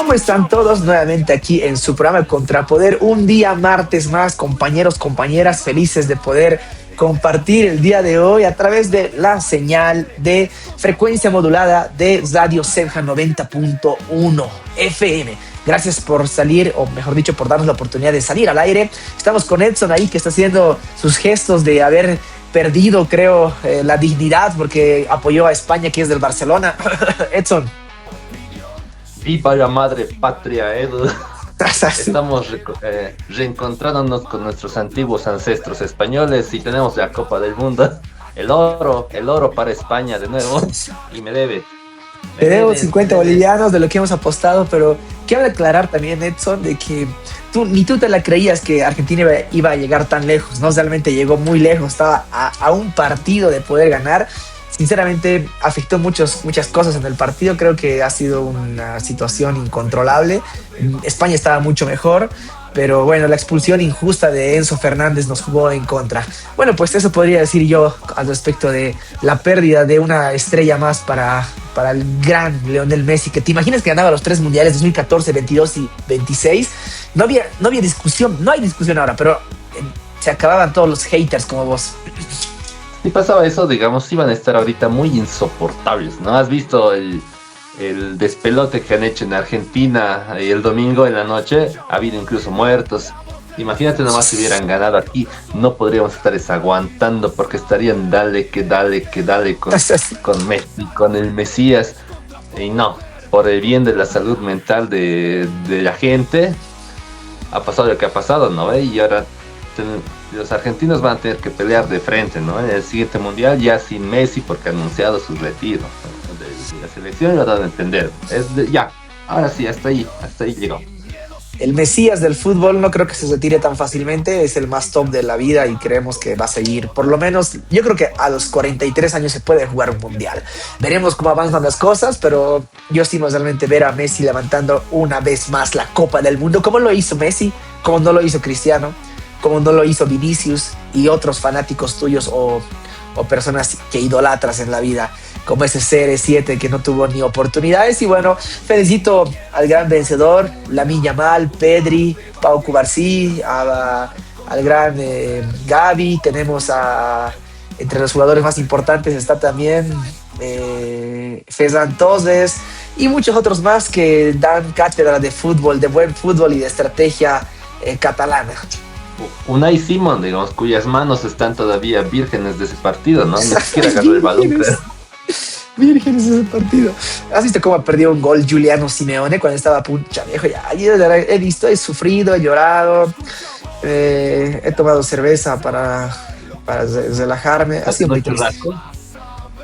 ¿Cómo están todos nuevamente aquí en su programa Contrapoder? Un día martes más, compañeros, compañeras, felices de poder compartir el día de hoy a través de la señal de frecuencia modulada de Radio Senja 90.1 FM. Gracias por salir, o mejor dicho, por darnos la oportunidad de salir al aire. Estamos con Edson ahí, que está haciendo sus gestos de haber perdido, creo, la dignidad porque apoyó a España, que es del Barcelona. Edson. Viva la madre patria, Edu. Estamos reencontrándonos con nuestros antiguos ancestros españoles y tenemos la Copa del Mundo. El oro para España de nuevo. Y me debe. Te debo 50 bolivianos de lo que hemos apostado, pero quiero aclarar también, Edson, de que ni tú te la creías que Argentina iba a llegar tan lejos, ¿no? Realmente llegó muy lejos, estaba a un partido de poder ganar. Sinceramente, afectó muchas cosas en el partido. Creo que ha sido una situación incontrolable. España estaba mucho mejor, pero bueno, la expulsión injusta de Enzo Fernández nos jugó en contra. Bueno, pues eso podría decir yo al respecto de la pérdida de una estrella más para el gran Lionel Messi, que te imaginas que ganaba los 3 mundiales, 2014, 22 y 26. No había discusión, no hay discusión ahora, pero se acababan todos los haters como vos. Si pasaba eso, digamos, iban a estar ahorita muy insoportables, ¿no? ¿Has visto el despelote que han hecho en Argentina el domingo en la noche? Ha habido incluso muertos. Imagínate nomás si hubieran ganado aquí, no podríamos estar aguantando porque estarían dale con Messi, con el Mesías. Y no, por el bien de la salud mental de la gente, ha pasado lo que ha pasado, ¿no? Y ahora los argentinos van a tener que pelear de frente, ¿no? En el siguiente mundial ya sin Messi, porque ha anunciado su retiro, ¿no? de la selección, lo dan a entender. Ya, ahora sí, hasta ahí llegó. El Mesías del fútbol no creo que se retire tan fácilmente, es el más top de la vida y creemos que va a seguir. Por lo menos, yo creo que a los 43 años se puede jugar un mundial. Veremos cómo avanzan las cosas, pero yo estimo realmente ver a Messi levantando una vez más la Copa del Mundo, como lo hizo Messi, como no lo hizo Cristiano, como no lo hizo Vinicius y otros fanáticos tuyos o personas que idolatras en la vida, como ese CR7 que no tuvo ni oportunidades. Y bueno, felicito al gran vencedor, Lamine Yamal, Pedri, Pau Cubarsí, al gran Gavi. Tenemos entre los jugadores más importantes está también Ferran Torres y muchos otros más que dan cátedra de fútbol, de buen fútbol y de estrategia catalana. Unai Simón, digamos, cuyas manos están todavía vírgenes de ese partido, ¿no? Ni siquiera agarró el balón, pero... Vírgenes de ese partido. ¿Has visto cómo perdió un gol Giuliano Simeone cuando estaba puncha viejo? Ya, he visto, he sufrido, he llorado, he tomado cerveza para relajarme. Ha sido muy triste.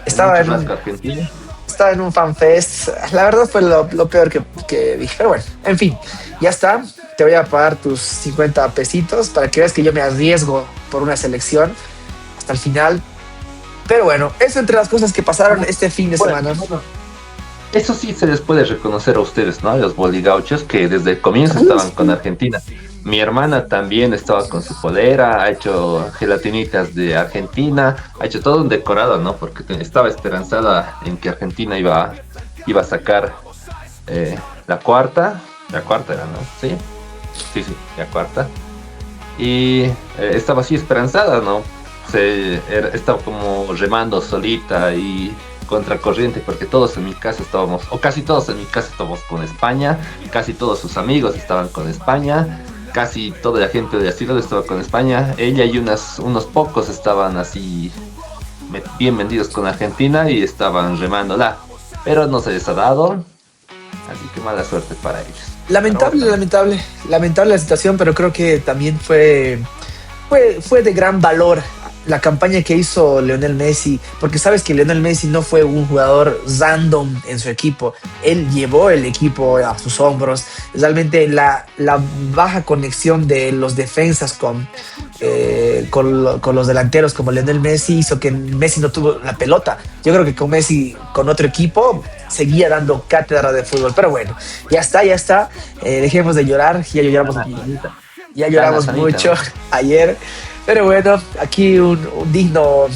Estaba en un fanfest. La verdad fue lo peor que dije. Pero bueno, en fin, ya está. Te voy a pagar tus 50 pesitos para que veas que yo me arriesgo por una selección hasta el final. Pero bueno, eso entre las cosas que pasaron este fin de semana. Bueno, eso sí se les puede reconocer a ustedes, ¿no? A los boligauchos que desde el comienzo estaban con Argentina. Mi hermana también estaba con su polera, ha hecho gelatinitas de Argentina, ha hecho todo un decorado, ¿no? Porque estaba esperanzada en que Argentina iba a sacar la cuarta era, ¿no? Sí, la cuarta. Y estaba así esperanzada, ¿no? Estaba como remando solita y contracorriente, porque todos en mi casa estábamos, o casi todos en mi casa estábamos con España, casi todos sus amigos estaban con España, casi toda la gente de asilo estaba con España. Ella y unos pocos estaban así bien vendidos con Argentina y estaban remándola, pero no se les ha dado, así que mala suerte para ellos. Lamentable la situación, pero creo que también fue de gran valor la campaña que hizo Lionel Messi, porque sabes que Lionel Messi no fue un jugador random en su equipo, él llevó el equipo a sus hombros. Realmente la baja conexión de los defensas con los delanteros como Lionel Messi hizo que Messi no tuvo la pelota. Yo creo que con Messi, con otro equipo, seguía dando cátedra de fútbol. Pero bueno, ya está, dejemos de llorar, ya lloramos mucho ayer. Pero bueno, aquí un digno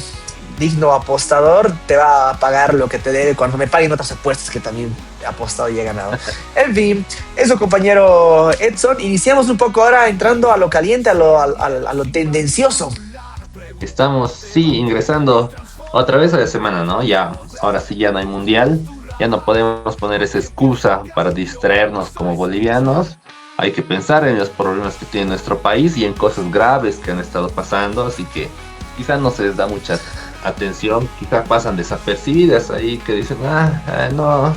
digno apostador te va a pagar lo que te debe cuando me paguen otras apuestas que también he apostado y he ganado. En fin, eso compañero Edson. Iniciamos un poco ahora entrando a lo caliente, a lo tendencioso. Estamos, sí, ingresando otra vez a la semana, ¿no? Ya, ahora sí ya no hay mundial, ya no podemos poner esa excusa para distraernos como bolivianos. Hay que pensar en los problemas que tiene nuestro país y en cosas graves que han estado pasando, así que quizás no se les da mucha atención, quizás pasan desapercibidas ahí que dicen, no,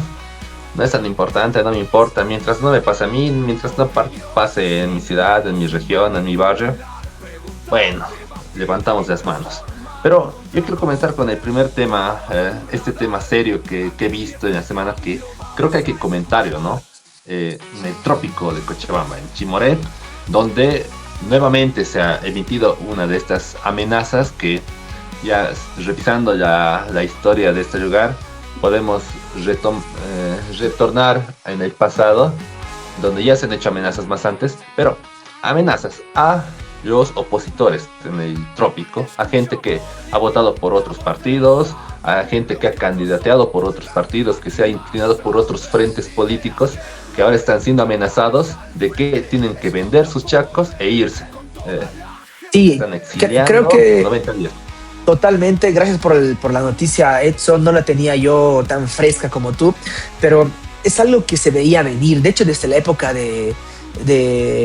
no es tan importante, no me importa, mientras no me pase a mí, mientras no pase en mi ciudad, en mi región, en mi barrio, bueno, levantamos las manos. Pero yo quiero comenzar con el primer tema, este tema serio que he visto en la semana, que creo que hay que comentarlo, ¿no? En el trópico de Cochabamba, en Chimoré, donde nuevamente se ha emitido una de estas amenazas que ya revisando la historia de este lugar, podemos retornar en el pasado, donde ya se han hecho amenazas más antes, pero amenazas a los opositores en el trópico, a gente que ha votado por otros partidos, a gente que ha candidateado por otros partidos, que se ha inclinado por otros frentes políticos, que ahora están siendo amenazados de que tienen que vender sus chacos e irse. Sí, están exiliando creo que 90 días. totalmente, gracias por la noticia, Edson. No la tenía yo tan fresca como tú, pero es algo que se veía venir. De hecho, desde la época de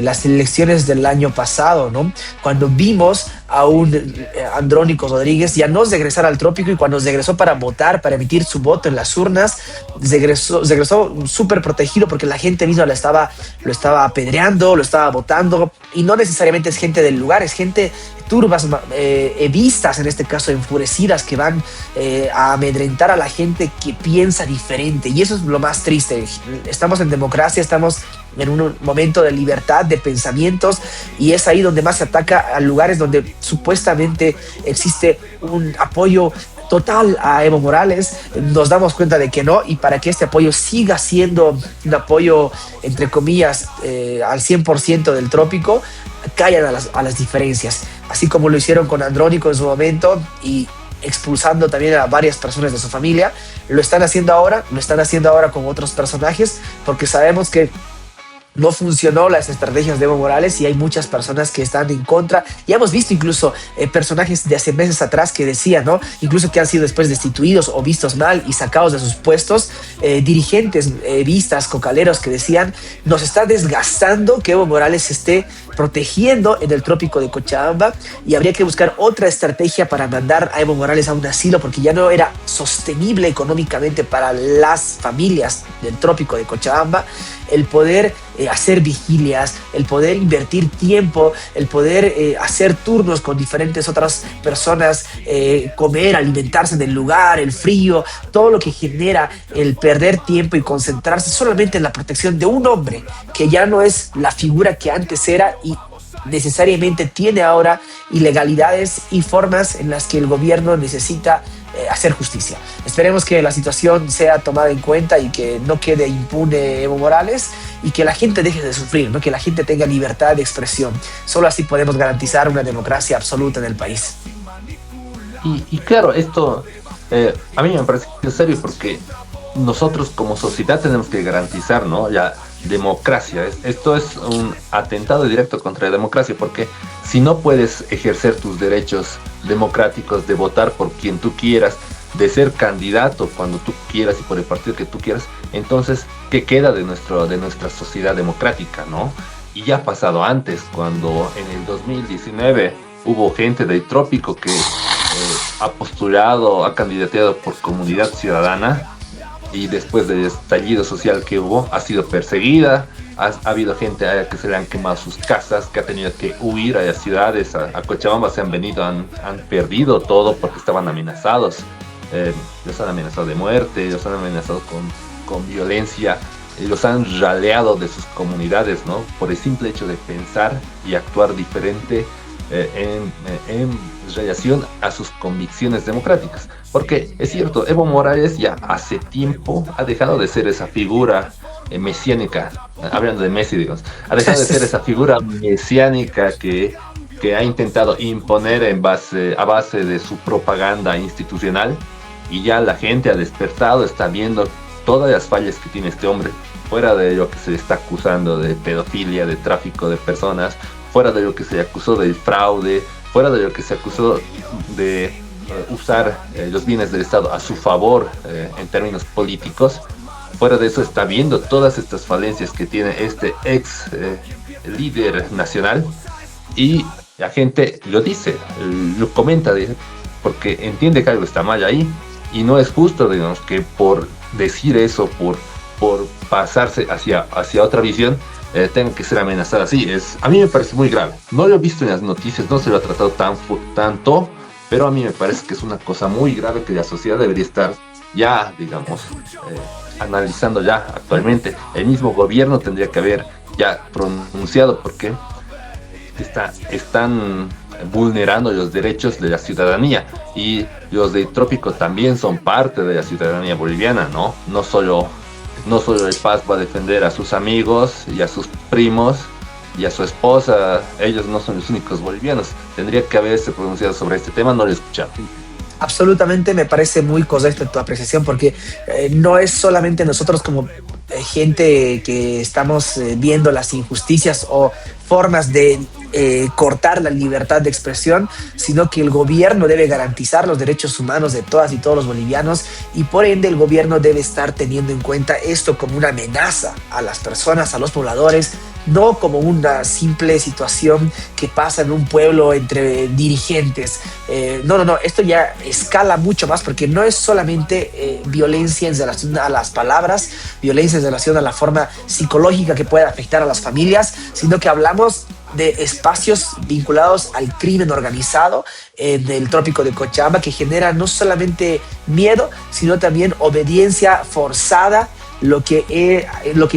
las elecciones del año pasado, ¿no? Cuando vimos a un Andrónico Rodríguez ya no regresar al trópico, y cuando regresó para votar, para emitir su voto en las urnas, regresó súper protegido porque la gente misma lo estaba apedreando, lo estaba votando, y no necesariamente es gente del lugar, es gente turbas, evistas en este caso, enfurecidas, que van a amedrentar a la gente que piensa diferente, y eso es lo más triste. Estamos en democracia, estamos en un momento de libertad de pensamientos, y es ahí donde más se ataca a lugares donde supuestamente existe un apoyo total a Evo Morales. Nos damos cuenta de que no, y para que este apoyo siga siendo un apoyo, entre comillas, al 100% del trópico, callan a las diferencias, así como lo hicieron con Andrónico en su momento, y expulsando también a varias personas de su familia. Lo están haciendo ahora con otros personajes, porque sabemos que no funcionó las estrategias de Evo Morales y hay muchas personas que están en contra. Ya hemos visto incluso personajes de hace meses atrás que decían, ¿no? Incluso que han sido después destituidos o vistos mal y sacados de sus puestos, dirigentes, vistas, cocaleros, que decían, nos está desgastando que Evo Morales se esté protegiendo en el trópico de Cochabamba, y habría que buscar otra estrategia para mandar a Evo Morales a un asilo, porque ya no era sostenible económicamente para las familias del trópico de Cochabamba el poder hacer vigilias, el poder invertir tiempo, el poder hacer turnos con diferentes otras personas, comer, alimentarse en el lugar, el frío, todo lo que genera el perder tiempo y concentrarse solamente en la protección de un hombre que ya no es la figura que antes era, y necesariamente tiene ahora ilegalidades y formas en las que el gobierno necesita hacer justicia. Esperemos que la situación sea tomada en cuenta y que no quede impune Evo Morales, y que la gente deje de sufrir, ¿no? Que la gente tenga libertad de expresión. Solo así podemos garantizar una democracia absoluta en el país. Y claro, esto a mí me parece serio, porque nosotros como sociedad tenemos que garantizar, ¿no?, la democracia. Esto es un atentado directo contra la democracia, porque si no puedes ejercer tus derechos democráticos de votar por quien tú quieras, de ser candidato cuando tú quieras y por el partido que tú quieras, entonces, ¿qué queda de nuestra sociedad democrática, no? Y ya ha pasado antes, cuando en el 2019 hubo gente del trópico que ha postulado, ha candidateado por Comunidad Ciudadana, y después del estallido social que hubo, ha sido perseguida. Ha habido gente que se le han quemado sus casas, que ha tenido que huir a las ciudades, a Cochabamba se han venido, han perdido todo porque estaban amenazados. Los han amenazado de muerte, los han amenazado con violencia, los han raleado de sus comunidades, ¿no?, por el simple hecho de pensar y actuar diferente en relación a sus convicciones democráticas. Porque es cierto, Evo Morales ya hace tiempo ha dejado de ser esa figura mesiánica, hablando de Messi, digamos, ha dejado de ser esa figura mesiánica que que ha intentado imponer a base de su propaganda institucional, y ya la gente ha despertado, está viendo todas las fallas que tiene este hombre, fuera de lo que se le está acusando de pedofilia, de tráfico de personas, fuera de lo que se le acusó del fraude, fuera de lo que se acusó de usar los bienes del Estado a su favor en términos políticos. Fuera de eso está viendo todas estas falencias que tiene este ex líder nacional, y la gente lo dice, lo comenta, dice, porque entiende que algo está mal ahí, y no es justo, digamos, que por decir eso, por pasarse hacia otra visión, tenga que ser amenazada así. A mí me parece muy grave. No lo he visto en las noticias, no se lo ha tratado tanto, pero a mí me parece que es una cosa muy grave que la sociedad debería estar ya, digamos, analizando ya actualmente. El mismo gobierno tendría que haber ya pronunciado, porque están vulnerando los derechos de la ciudadanía, y los del trópico también son parte de la ciudadanía boliviana, ¿no? No solo el Paz va a defender a sus amigos y a sus primos y a su esposa, ellos no son los únicos bolivianos. Tendría que haberse pronunciado sobre este tema, no lo he escuchado. Absolutamente, me parece muy correcta tu apreciación, porque no es solamente nosotros como gente que estamos viendo las injusticias o formas de cortar la libertad de expresión, sino que el gobierno debe garantizar los derechos humanos de todas y todos los bolivianos, y por ende el gobierno debe estar teniendo en cuenta esto como una amenaza a las personas, a los pobladores, no como una simple situación que pasa en un pueblo entre dirigentes. No, esto ya escala mucho más, porque no es solamente violencia en relación a las palabras, violencia en relación a la forma psicológica que puede afectar a las familias, sino que hablamos de espacios vinculados al crimen organizado del trópico de Cochabamba, que genera no solamente miedo, sino también obediencia forzada, lo que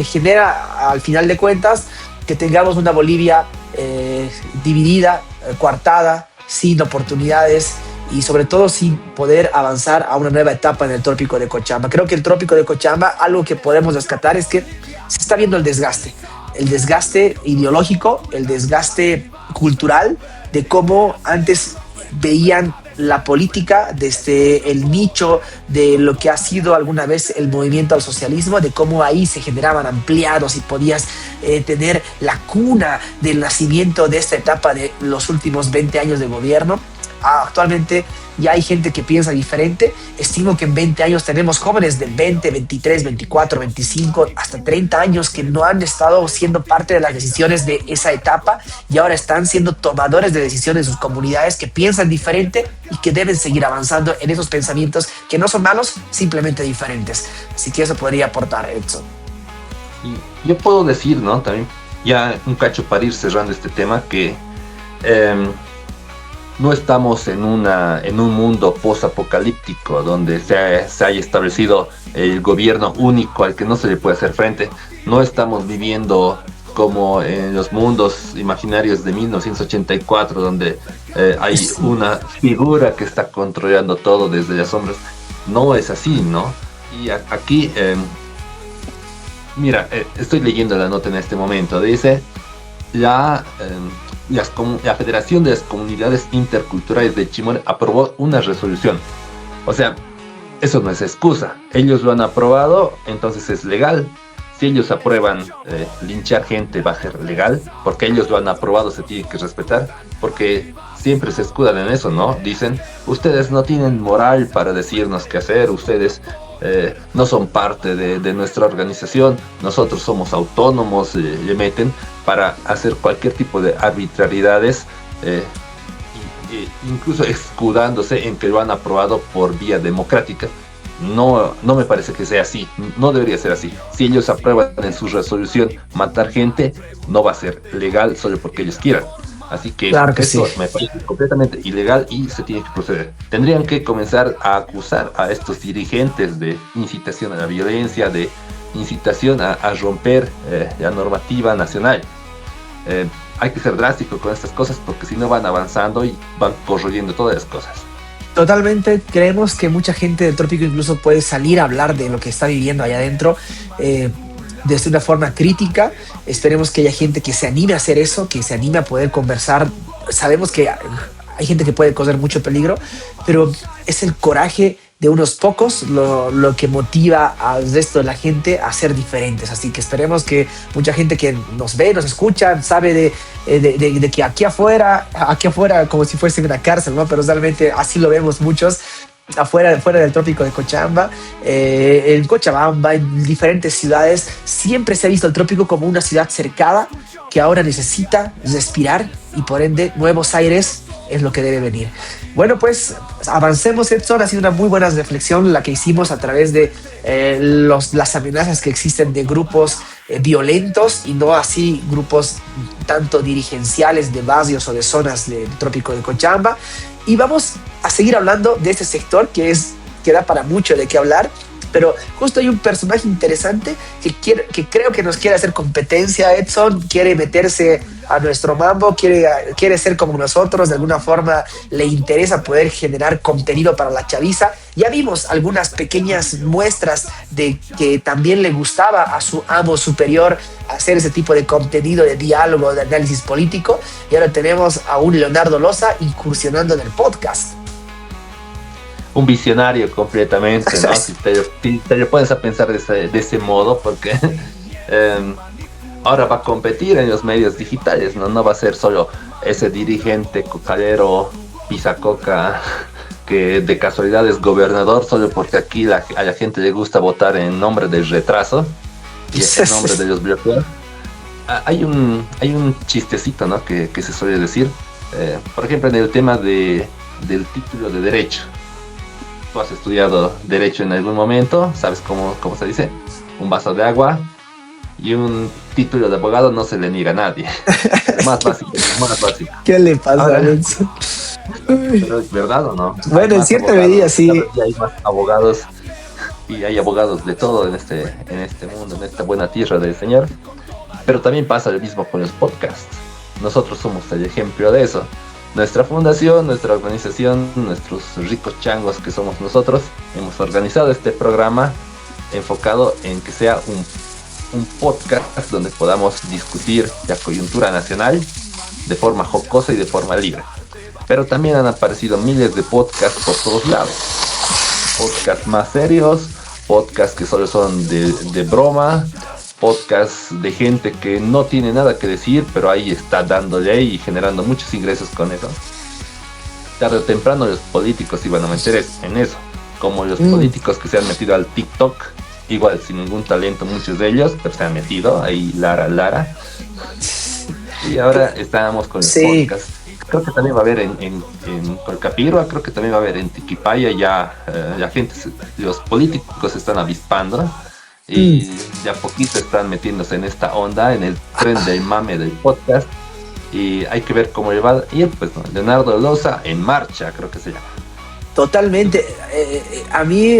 genera al final de cuentas que tengamos una Bolivia dividida, coartada, sin oportunidades, y sobre todo sin poder avanzar a una nueva etapa en el trópico de Cochabamba. Creo que el trópico de Cochabamba, algo que podemos rescatar es que se está viendo el desgaste ideológico, el desgaste cultural, de cómo antes veían la política desde el nicho de lo que ha sido alguna vez el movimiento al socialismo, de cómo ahí se generaban ampliados y podías tener la cuna del nacimiento de esta etapa de los últimos 20 años de gobierno. Actualmente ya hay gente que piensa diferente. Estimo que en 20 años tenemos jóvenes de 20, 23, 24, 25, hasta 30 años que no han estado siendo parte de las decisiones de esa etapa, y ahora están siendo tomadores de decisiones en sus comunidades, que piensan diferente y que deben seguir avanzando en esos pensamientos que no son malos, simplemente diferentes. Así que eso podría aportar, Edson. Y yo puedo decir, ¿no? También, ya un cacho para ir cerrando este tema, que no estamos en un mundo post-apocalíptico donde se haya establecido el gobierno único al que no se le puede hacer frente. No estamos viviendo como en los mundos imaginarios de 1984, donde hay una figura que está controlando todo desde las sombras. No es así, ¿no? Y aquí, mira, estoy leyendo la nota en este momento. Dice, la Federación de las Comunidades Interculturales de Chimone aprobó una resolución. O sea, eso no es excusa. Ellos lo han aprobado, entonces es legal. Si ellos aprueban linchar gente, va a ser legal, porque ellos lo han aprobado, se tiene que respetar, porque siempre se escudan en eso, ¿no? Dicen, ustedes no tienen moral para decirnos qué hacer, ustedes no son parte de nuestra organización, nosotros somos autónomos, le meten para hacer cualquier tipo de arbitrariedades, incluso escudándose en que lo han aprobado por vía democrática. No me parece que sea así, no debería ser así. Si ellos aprueban en su resolución matar gente, no va a ser legal solo porque ellos quieran. Así que, claro que eso sí. me parece completamente ilegal y se tiene que proceder. Tendrían que comenzar a acusar a estos dirigentes de incitación a la violencia, de incitación a romper la normativa nacional. Hay que ser drástico con estas cosas, porque si no van avanzando y van corroyendo todas las cosas. Totalmente, creemos que mucha gente del trópico incluso puede salir a hablar de lo que está viviendo allá adentro. desde una forma crítica. Esperemos que haya gente que se anime a hacer eso, que se anime a poder conversar. Sabemos que hay gente que puede causar mucho peligro, pero es el coraje de unos pocos lo que motiva al resto de la gente a ser diferentes. Así que esperemos que mucha gente que nos ve, nos escucha, sabe de que aquí afuera, como si fuese una cárcel, ¿no? Pero realmente así lo vemos muchos. Fuera del trópico de Cochabamba, en Cochabamba, en diferentes ciudades, siempre se ha visto el trópico como una ciudad cercada que ahora necesita respirar y por ende nuevos aires es lo que debe venir. Bueno, pues avancemos, Edson. Ha sido una muy buena reflexión la que hicimos a través de las amenazas que existen de grupos violentos y no así grupos tanto dirigenciales de barrios o de zonas del trópico de Cochabamba. Y vamos a seguir hablando de este sector que da para mucho de qué hablar, pero justo hay un personaje interesante que creo que nos quiere hacer competencia, Edson, quiere meterse a nuestro mambo, quiere ser como nosotros, de alguna forma le interesa poder generar contenido para la chaviza. Ya vimos algunas pequeñas muestras de que también le gustaba a su amo superior hacer ese tipo de contenido, de diálogo, de análisis político, y ahora tenemos a un Leonardo Loza incursionando en el podcast. Un visionario completamente, ¿no? Si te pones a pensar de ese modo, porque ahora va a competir en los medios digitales, ¿no? No va a ser solo ese dirigente cocalero, pisacoca, que de casualidad es gobernador, solo porque aquí a la gente le gusta votar en nombre del retraso y en nombre de los bloqueos. Hay un chistecito, ¿no? que se suele decir, por ejemplo, en el tema del título de derecho. Tú has estudiado derecho en algún momento, sabes cómo se dice, un vaso de agua y un título de abogado no se le niega a nadie. Más básico. ¿Qué le pasa a eso? Pero es verdad o no. Bueno, en cierta medida sí. Y hay más abogados y hay abogados de todo en este mundo, en esta buena tierra del Señor. Pero también pasa lo mismo con los podcasts. Nosotros somos el ejemplo de eso. Nuestra fundación, nuestra organización, nuestros ricos changos que somos nosotros, hemos organizado este programa enfocado en que sea un podcast donde podamos discutir la coyuntura nacional de forma jocosa y de forma libre. Pero también han aparecido miles de podcasts por todos lados. Podcasts más serios, podcasts que solo son de broma, podcasts de gente que no tiene nada que decir, pero ahí está dándole y generando muchos ingresos con eso. Tarde o temprano los políticos iban a meter en eso, como los políticos que se han metido al TikTok, igual sin ningún talento muchos de ellos, pero se han metido ahí Lara. Y ahora estábamos con los podcasts. Creo que también va a haber en Colcapirua, creo que también va a haber en Tiquipaya, ya la gente, los políticos se están avispando. Y de a poquito están metiéndose en esta onda, en el tren del mame del podcast. Y hay que ver cómo le va a ir, pues, ¿no? Leonardo Loza en marcha, creo que se llama. Totalmente. A mí,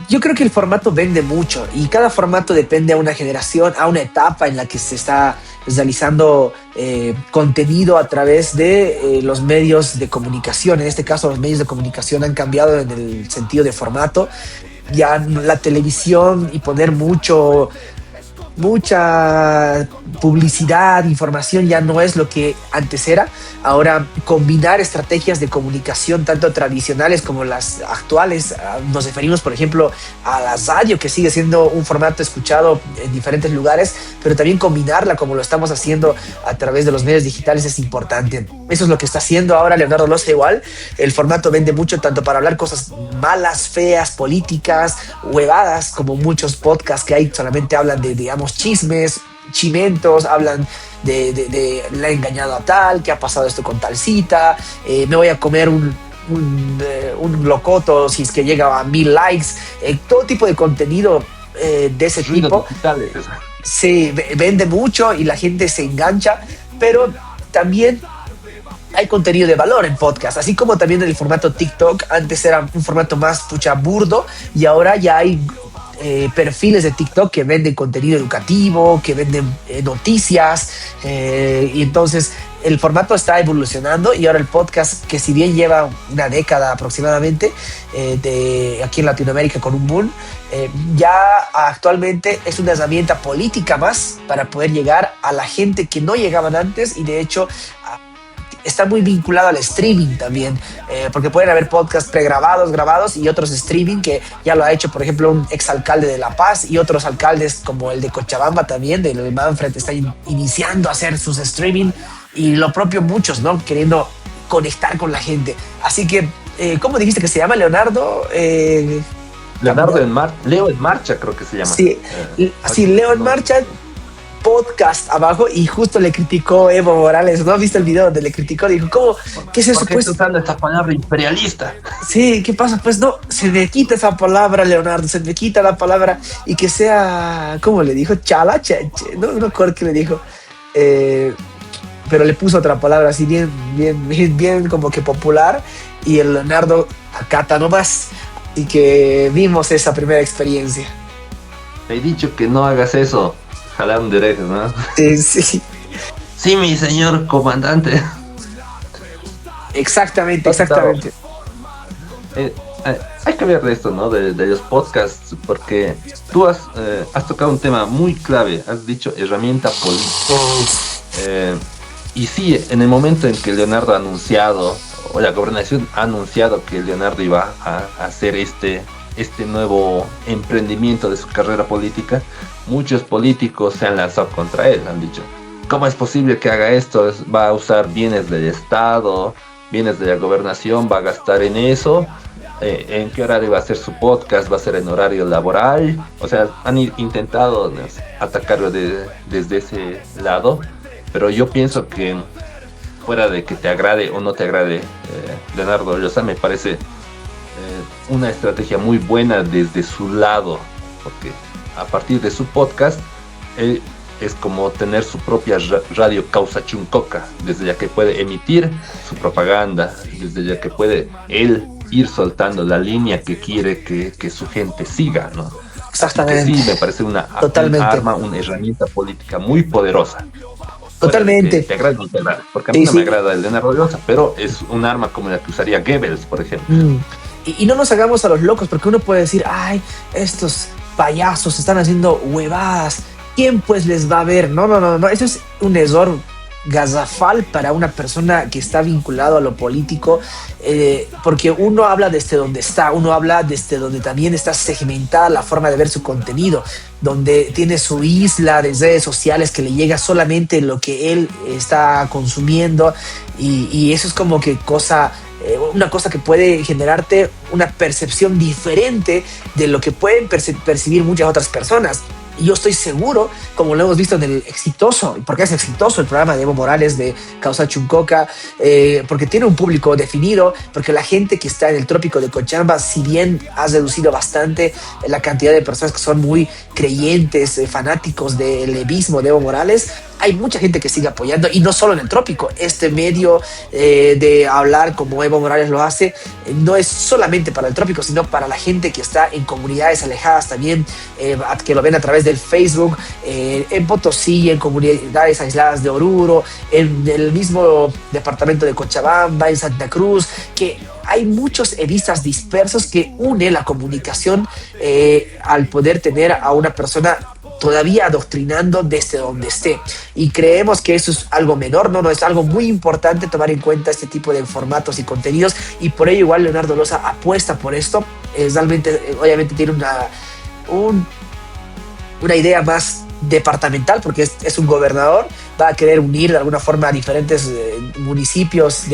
yo creo que el formato vende mucho y cada formato depende a una generación, a una etapa en la que se está realizando contenido a través de los medios de comunicación. En este caso, los medios de comunicación han cambiado en el sentido de formato. Ya la televisión y poner mucha publicidad, información ya no es lo que antes era. Ahora combinar estrategias de comunicación tanto tradicionales como las actuales, nos referimos por ejemplo a la radio, que sigue siendo un formato escuchado en diferentes lugares, pero también combinarla como lo estamos haciendo a través de los medios digitales es importante. Eso es lo que está haciendo ahora Leonardo Loza. Igual el formato vende mucho tanto para hablar cosas malas, feas, políticas, huevadas, como muchos podcasts que hay solamente hablan de, digamos, chismes, chimentos, hablan de le ha engañado a tal, que ha pasado esto con tal cita, me voy a comer un locoto si es que llega a 1000 likes, todo tipo de contenido de ese tipo. Sí, vende mucho y la gente se engancha, pero también hay contenido de valor en podcast, así como también en el formato TikTok. Antes era un formato más burdo y ahora ya hay perfiles de TikTok que venden contenido educativo, que venden noticias, y entonces el formato está evolucionando y ahora el podcast, que si bien lleva una década aproximadamente aquí en Latinoamérica con un boom, ya actualmente es una herramienta política más para poder llegar a la gente que no llegaban antes y de hecho está muy vinculado al streaming también, porque pueden haber podcasts pregrabados, grabados y otros streaming que ya lo ha hecho, por ejemplo, un exalcalde de La Paz y otros alcaldes como el de Cochabamba también, del Manfred, está iniciando a hacer sus streaming y lo propio muchos, ¿no? Queriendo conectar con la gente. Así que, ¿cómo dijiste que se llama, Leonardo? Leo en Marcha, creo que se llama. Sí, así, Leo en Marcha podcast abajo y justo le criticó Evo Morales, ¿no? ¿Viste el video donde le criticó? Dijo, ¿cómo? ¿Qué es eso? ¿Por qué estás usando esta palabra imperialista? Sí, ¿qué pasa? Pues no, se me quita esa palabra, Leonardo, se me quita la palabra y que sea, ¿cómo le dijo? Chala, no recuerdo qué le dijo, pero le puso otra palabra así bien como que popular y el Leonardo acata nomás y que vimos esa primera experiencia. Te he dicho que no hagas eso. Jalón de orejas, ¿no? Sí. Sí, mi señor comandante. Exactamente. Hay que ver de esto, ¿no? De los podcasts, porque tú has tocado un tema muy clave. Has dicho herramienta política. Y sí, en el momento en que Leonardo ha anunciado, o la gobernación ha anunciado que Leonardo iba a hacer este nuevo emprendimiento de su carrera política, muchos políticos se han lanzado contra él, han dicho, ¿cómo es posible que haga esto? Va a usar bienes del Estado, bienes de la gobernación, va a gastar en eso, ¿en qué horario va a hacer su podcast? ¿Va a ser en horario laboral? O sea, han intentado atacarlo desde ese lado, pero yo pienso que fuera de que te agrade o no te agrade Leonardo Llosa, me parece una estrategia muy buena desde su lado, porque a partir de su podcast él es como tener su propia radio Causa Chuncoca, desde ya que puede emitir su propaganda, desde ya que puede él ir soltando la línea que quiere que su gente siga, ¿no? Exactamente. Sí, me parece un arma, una herramienta política muy poderosa. Totalmente. Te agrada o no te agrada, porque a mí no me agrada el de Leonardo Llosa, pero es un arma como la que usaría Goebbels, por ejemplo. Y no nos hagamos a los locos, porque uno puede decir, ay, estos payasos están haciendo huevadas, ¿quién pues les va a ver? No, eso es un error gazafal para una persona que está vinculado a lo político, porque uno habla desde donde está, uno habla desde donde también está segmentada la forma de ver su contenido, donde tiene su isla de redes sociales que le llega solamente lo que él está consumiendo y eso es como que una cosa que puede generarte una percepción diferente de lo que pueden percibir muchas otras personas. Y yo estoy seguro, como lo hemos visto en el exitoso, porque es exitoso el programa de Evo Morales de Causa Chuncoca, porque tiene un público definido, porque la gente que está en el trópico de Cochabamba, si bien ha reducido bastante la cantidad de personas que son muy creyentes, fanáticos del evismo de Evo Morales, hay mucha gente que sigue apoyando, y no solo en el trópico. Este medio de hablar como Evo Morales lo hace, no es solamente para el trópico, sino para la gente que está en comunidades alejadas también, que lo ven a través del Facebook, en Potosí, en comunidades aisladas de Oruro, en el mismo departamento de Cochabamba, en Santa Cruz, que hay muchos evistas dispersos que une la comunicación al poder tener a una persona todavía adoctrinando desde donde esté, y creemos que eso es algo menor, no es algo muy importante tomar en cuenta este tipo de formatos y contenidos, y por ello igual Leonardo Llosa apuesta por esto. Realmente, obviamente tiene una idea más departamental, porque es un gobernador, va a querer unir de alguna forma a diferentes municipios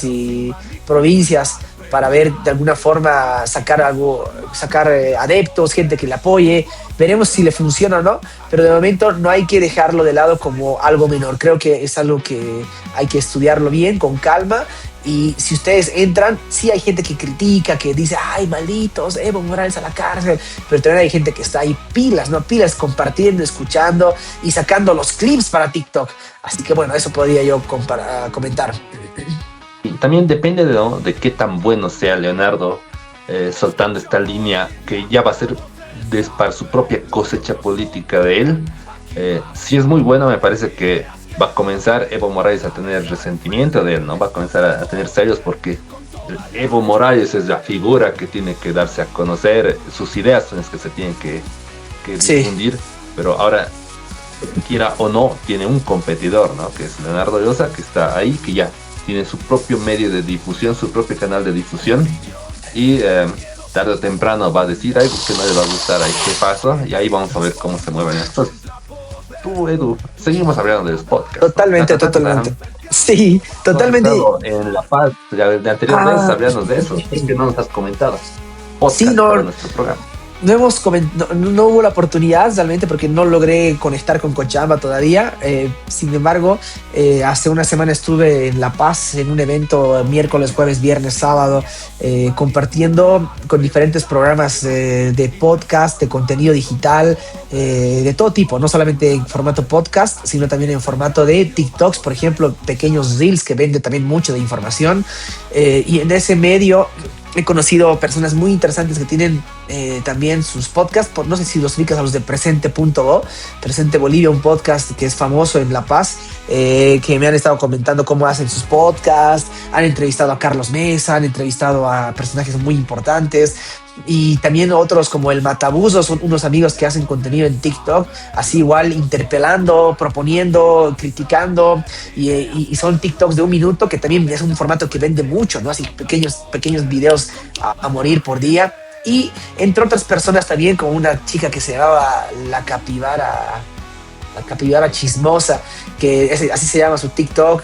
y provincias para ver de alguna forma sacar adeptos, gente que le apoye. Veremos si le funciona o no, pero de momento no hay que dejarlo de lado como algo menor. Creo que es algo que hay que estudiarlo bien, con calma. Y si ustedes entran, sí hay gente que critica, que dice, ay, malditos, Evo Morales a la cárcel, pero también hay gente que está ahí pilas, compartiendo, escuchando y sacando los clips para TikTok. Así que bueno, eso podría yo comentar. También depende de qué tan bueno sea Leonardo soltando esta línea que ya va a ser para su propia cosecha política de él. Si es muy bueno, me parece que va a comenzar Evo Morales a tener resentimiento de él, ¿no? Va a comenzar a tener celos porque Evo Morales es la figura que tiene que darse a conocer, sus ideas son las que se tienen que Sí. difundir, pero ahora, quiera o no, tiene un competidor, ¿no? Que es Leonardo Llosa, que está ahí, que ya tiene su propio medio de difusión, su propio canal de difusión, y tarde o temprano va a decir algo que no le va a gustar a este paso, y ahí vamos a ver cómo se mueven las cosas. Tú, Edu, seguimos hablando de los podcasts, ¿no? Totalmente, totalmente. Sí, totalmente. En La Paz, de anterior vez hablamos de eso, es que no nos has comentado. Podcast Sí, no, para nuestro programa. no hubo la oportunidad realmente porque no logré conectar con Cochabamba todavía. Sin embargo, hace una semana estuve en La Paz en un evento miércoles, jueves, viernes, sábado, compartiendo con diferentes programas de podcast, de contenido digital, de todo tipo, no solamente en formato podcast, sino también en formato de TikToks, por ejemplo, pequeños reels que venden también mucho de información. Y en ese medio he conocido personas muy interesantes que tienen también sus podcasts. No sé si los ubicas a los de Presente.bo, Presente Bolivia, un podcast que es famoso en La Paz, que me han estado comentando cómo hacen sus podcasts. Han entrevistado a Carlos Mesa, han entrevistado a personajes muy importantes. Y también otros como el Matabuzo, son unos amigos que hacen contenido en TikTok, así igual interpelando, proponiendo, criticando, y son TikToks de 1 minuto, que también es un formato que vende mucho, ¿no? Así pequeños videos a morir por día. Y entre otras personas también, como una chica que se llamaba la capibara chismosa, que así se llama su TikTok,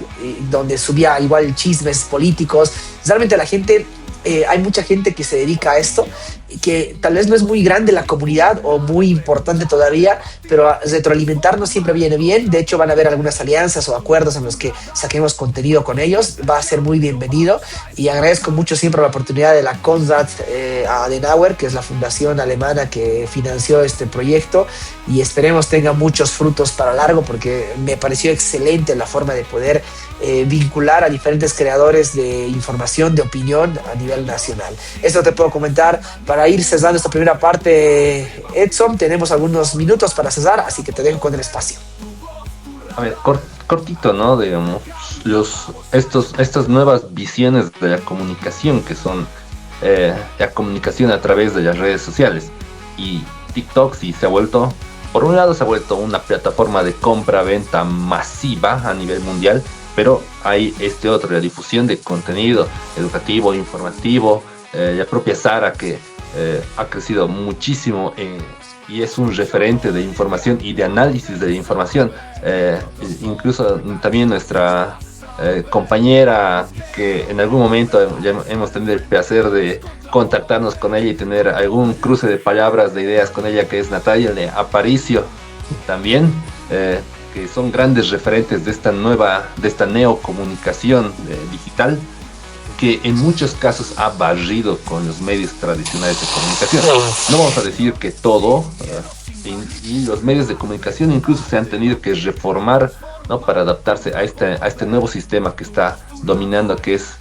donde subía igual chismes políticos. Realmente la gente, hay mucha gente que se dedica a esto, que tal vez no es muy grande la comunidad o muy importante todavía, pero retroalimentarnos siempre viene bien. De hecho, van a haber algunas alianzas o acuerdos en los que saquemos contenido con ellos. Va a ser muy bienvenido, y agradezco mucho siempre la oportunidad de la Konrad Adenauer, que es la fundación alemana que financió este proyecto, y esperemos tenga muchos frutos para largo, porque me pareció excelente la forma de poder vincular a diferentes creadores de información, de opinión a nivel nacional. Esto te puedo comentar. Para ir cerrando esta primera parte, Edson, tenemos algunos minutos para cerrar, así que te dejo con el espacio. A ver, cortito, ¿no? Digamos, estas nuevas visiones de la comunicación, que son la comunicación a través de las redes sociales. Y TikTok sí se ha vuelto, por un lado se ha vuelto una plataforma de compra-venta masiva a nivel mundial, pero hay la difusión de contenido educativo, informativo, la propia Sara, que ha crecido muchísimo y es un referente de información y de análisis de información. Incluso también nuestra compañera, que en algún momento ya hemos tenido el placer de contactarnos con ella y tener algún cruce de palabras, de ideas con ella, que es Natalia de Aparicio, también, que son grandes referentes de esta neocomunicación digital, que en muchos casos ha barrido con los medios tradicionales de comunicación. No vamos a decir que todo, y los medios de comunicación incluso se han tenido que reformar, ¿no? Para adaptarse a este nuevo sistema que está dominando, que es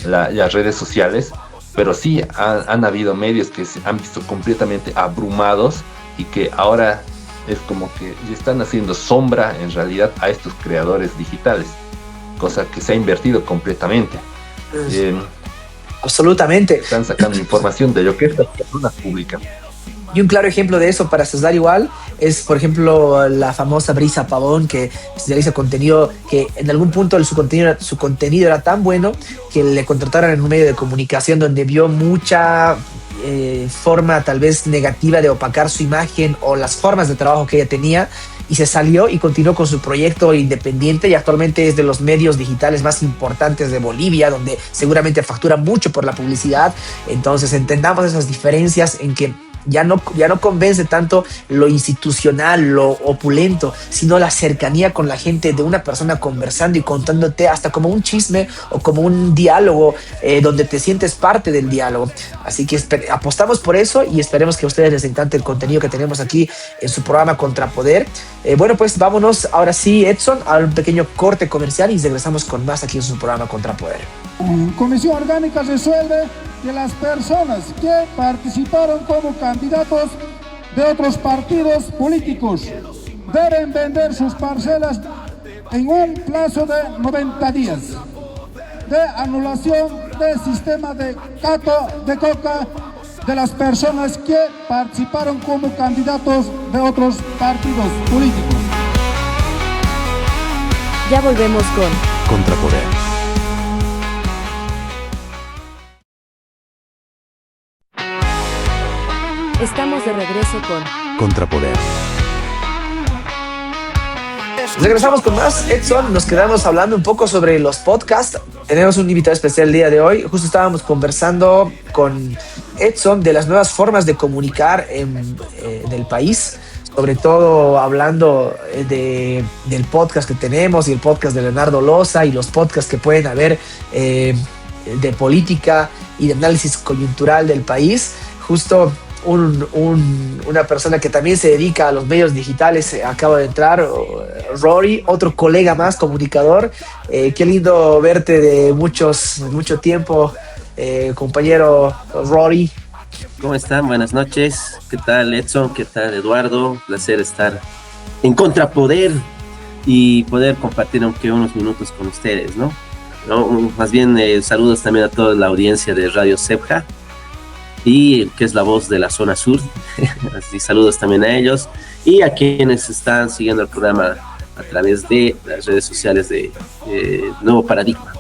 las redes sociales. Pero sí han habido medios que se han visto completamente abrumados y que ahora es como que están haciendo sombra en realidad a estos creadores digitales, cosa que se ha invertido completamente. Absolutamente. Están sacando información de lo que estas personas publican. Y un claro ejemplo de eso, para César igual, es por ejemplo la famosa Brisa Pavón, que realiza contenido que en algún punto su contenido era tan bueno que le contrataron en un medio de comunicación donde vio mucha forma tal vez negativa de opacar su imagen o las formas de trabajo que ella tenía, y se salió y continuó con su proyecto independiente, y actualmente es de los medios digitales más importantes de Bolivia, donde seguramente factura mucho por la publicidad. Entonces entendamos esas diferencias en que ya no convence tanto lo institucional, lo opulento, sino la cercanía con la gente de una persona conversando y contándote hasta como un chisme o como un diálogo, donde te sientes parte del diálogo. Así que apostamos por eso y esperemos que a ustedes les encante el contenido que tenemos aquí en su programa Contrapoder. Bueno, pues vámonos ahora sí, Edson, a un pequeño corte comercial y regresamos con más aquí en su programa Contrapoder. Comisión Orgánica resuelve que las personas que participaron como candidatos de otros partidos políticos deben vender sus parcelas en un plazo de 90 días de anulación del sistema de cato de coca de las personas que participaron como candidatos de otros partidos políticos. Ya volvemos con Contrapoder. Estamos de regreso con Contrapoder. Regresamos con más, Edson. Nos quedamos hablando un poco sobre los podcasts. Tenemos un invitado especial el día de hoy. Justo estábamos conversando con Edson de las nuevas formas de comunicar del país, sobre todo hablando del podcast que tenemos y el podcast de Leonardo Loza y los podcasts que pueden haber de política y de análisis coyuntural del país. Justo una persona que también se dedica a los medios digitales acaba de entrar, Rory, otro colega más, comunicador. Qué lindo verte de mucho tiempo, compañero Rory. ¿Cómo están? Buenas noches. ¿Qué tal, Edson? ¿Qué tal, Eduardo? Placer estar en Contrapoder y poder compartir aunque unos minutos con ustedes, ¿no? Más bien saludos también a toda la audiencia de Radio Cepja, y que es la voz de la zona sur. Así saludos también a ellos y a quienes están siguiendo el programa a través de las redes sociales de Nuevo Paradigma.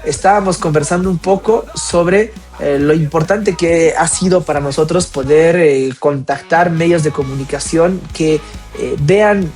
Estábamos conversando un poco sobre lo importante que ha sido para nosotros poder contactar medios de comunicación que vean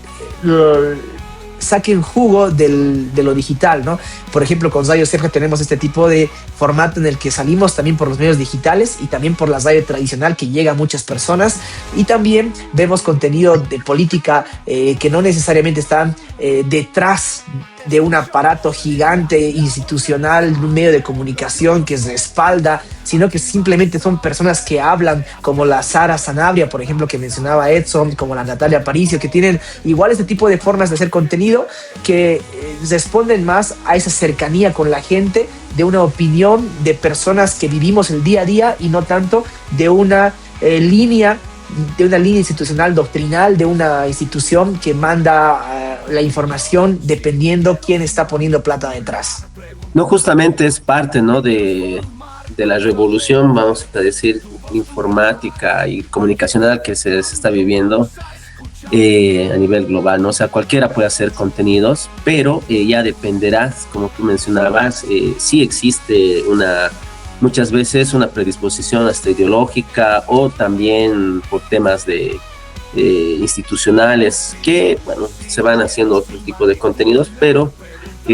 saquen jugo de lo digital, ¿no? Por ejemplo, con Radio Cepja tenemos este tipo de formato en el que salimos también por los medios digitales y también por la radio tradicional, que llega a muchas personas, y también vemos contenido de política que no necesariamente está detrás de un aparato gigante institucional, un medio de comunicación que respalda, sino que simplemente son personas que hablan, como la Sara Sanabria, por ejemplo, que mencionaba Edson, como la Natalia Aparicio, que tienen igual este tipo de formas de hacer contenido que responden más a esa cercanía con la gente, de una opinión de personas que vivimos el día a día y no tanto de una línea institucional doctrinal, de una institución que manda la información dependiendo quién está poniendo plata detrás. No, justamente es parte, ¿no?, de la revolución, vamos a decir, informática y comunicacional que se está viviendo a nivel global, ¿no? O sea, cualquiera puede hacer contenidos, pero ya dependerá, como tú mencionabas, sí existe muchas veces una predisposición hasta ideológica, o también por temas institucionales que, bueno, se van haciendo otro tipo de contenidos, pero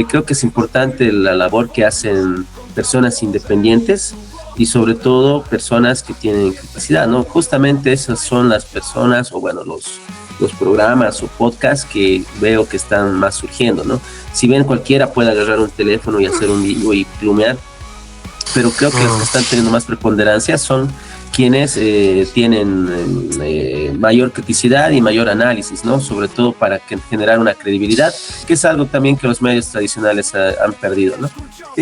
creo que es importante la labor que hacen personas independientes y sobre todo personas que tienen capacidad, ¿no? Justamente esas son las personas, o bueno, los programas o podcasts que veo que están más surgiendo, ¿no? Si bien cualquiera puede agarrar un teléfono y hacer un video y plumear, pero creo que los que están teniendo más preponderancia son quienes tienen mayor criticidad y mayor análisis, ¿no? Sobre todo para generar una credibilidad, que es algo también que los medios tradicionales han perdido, ¿no?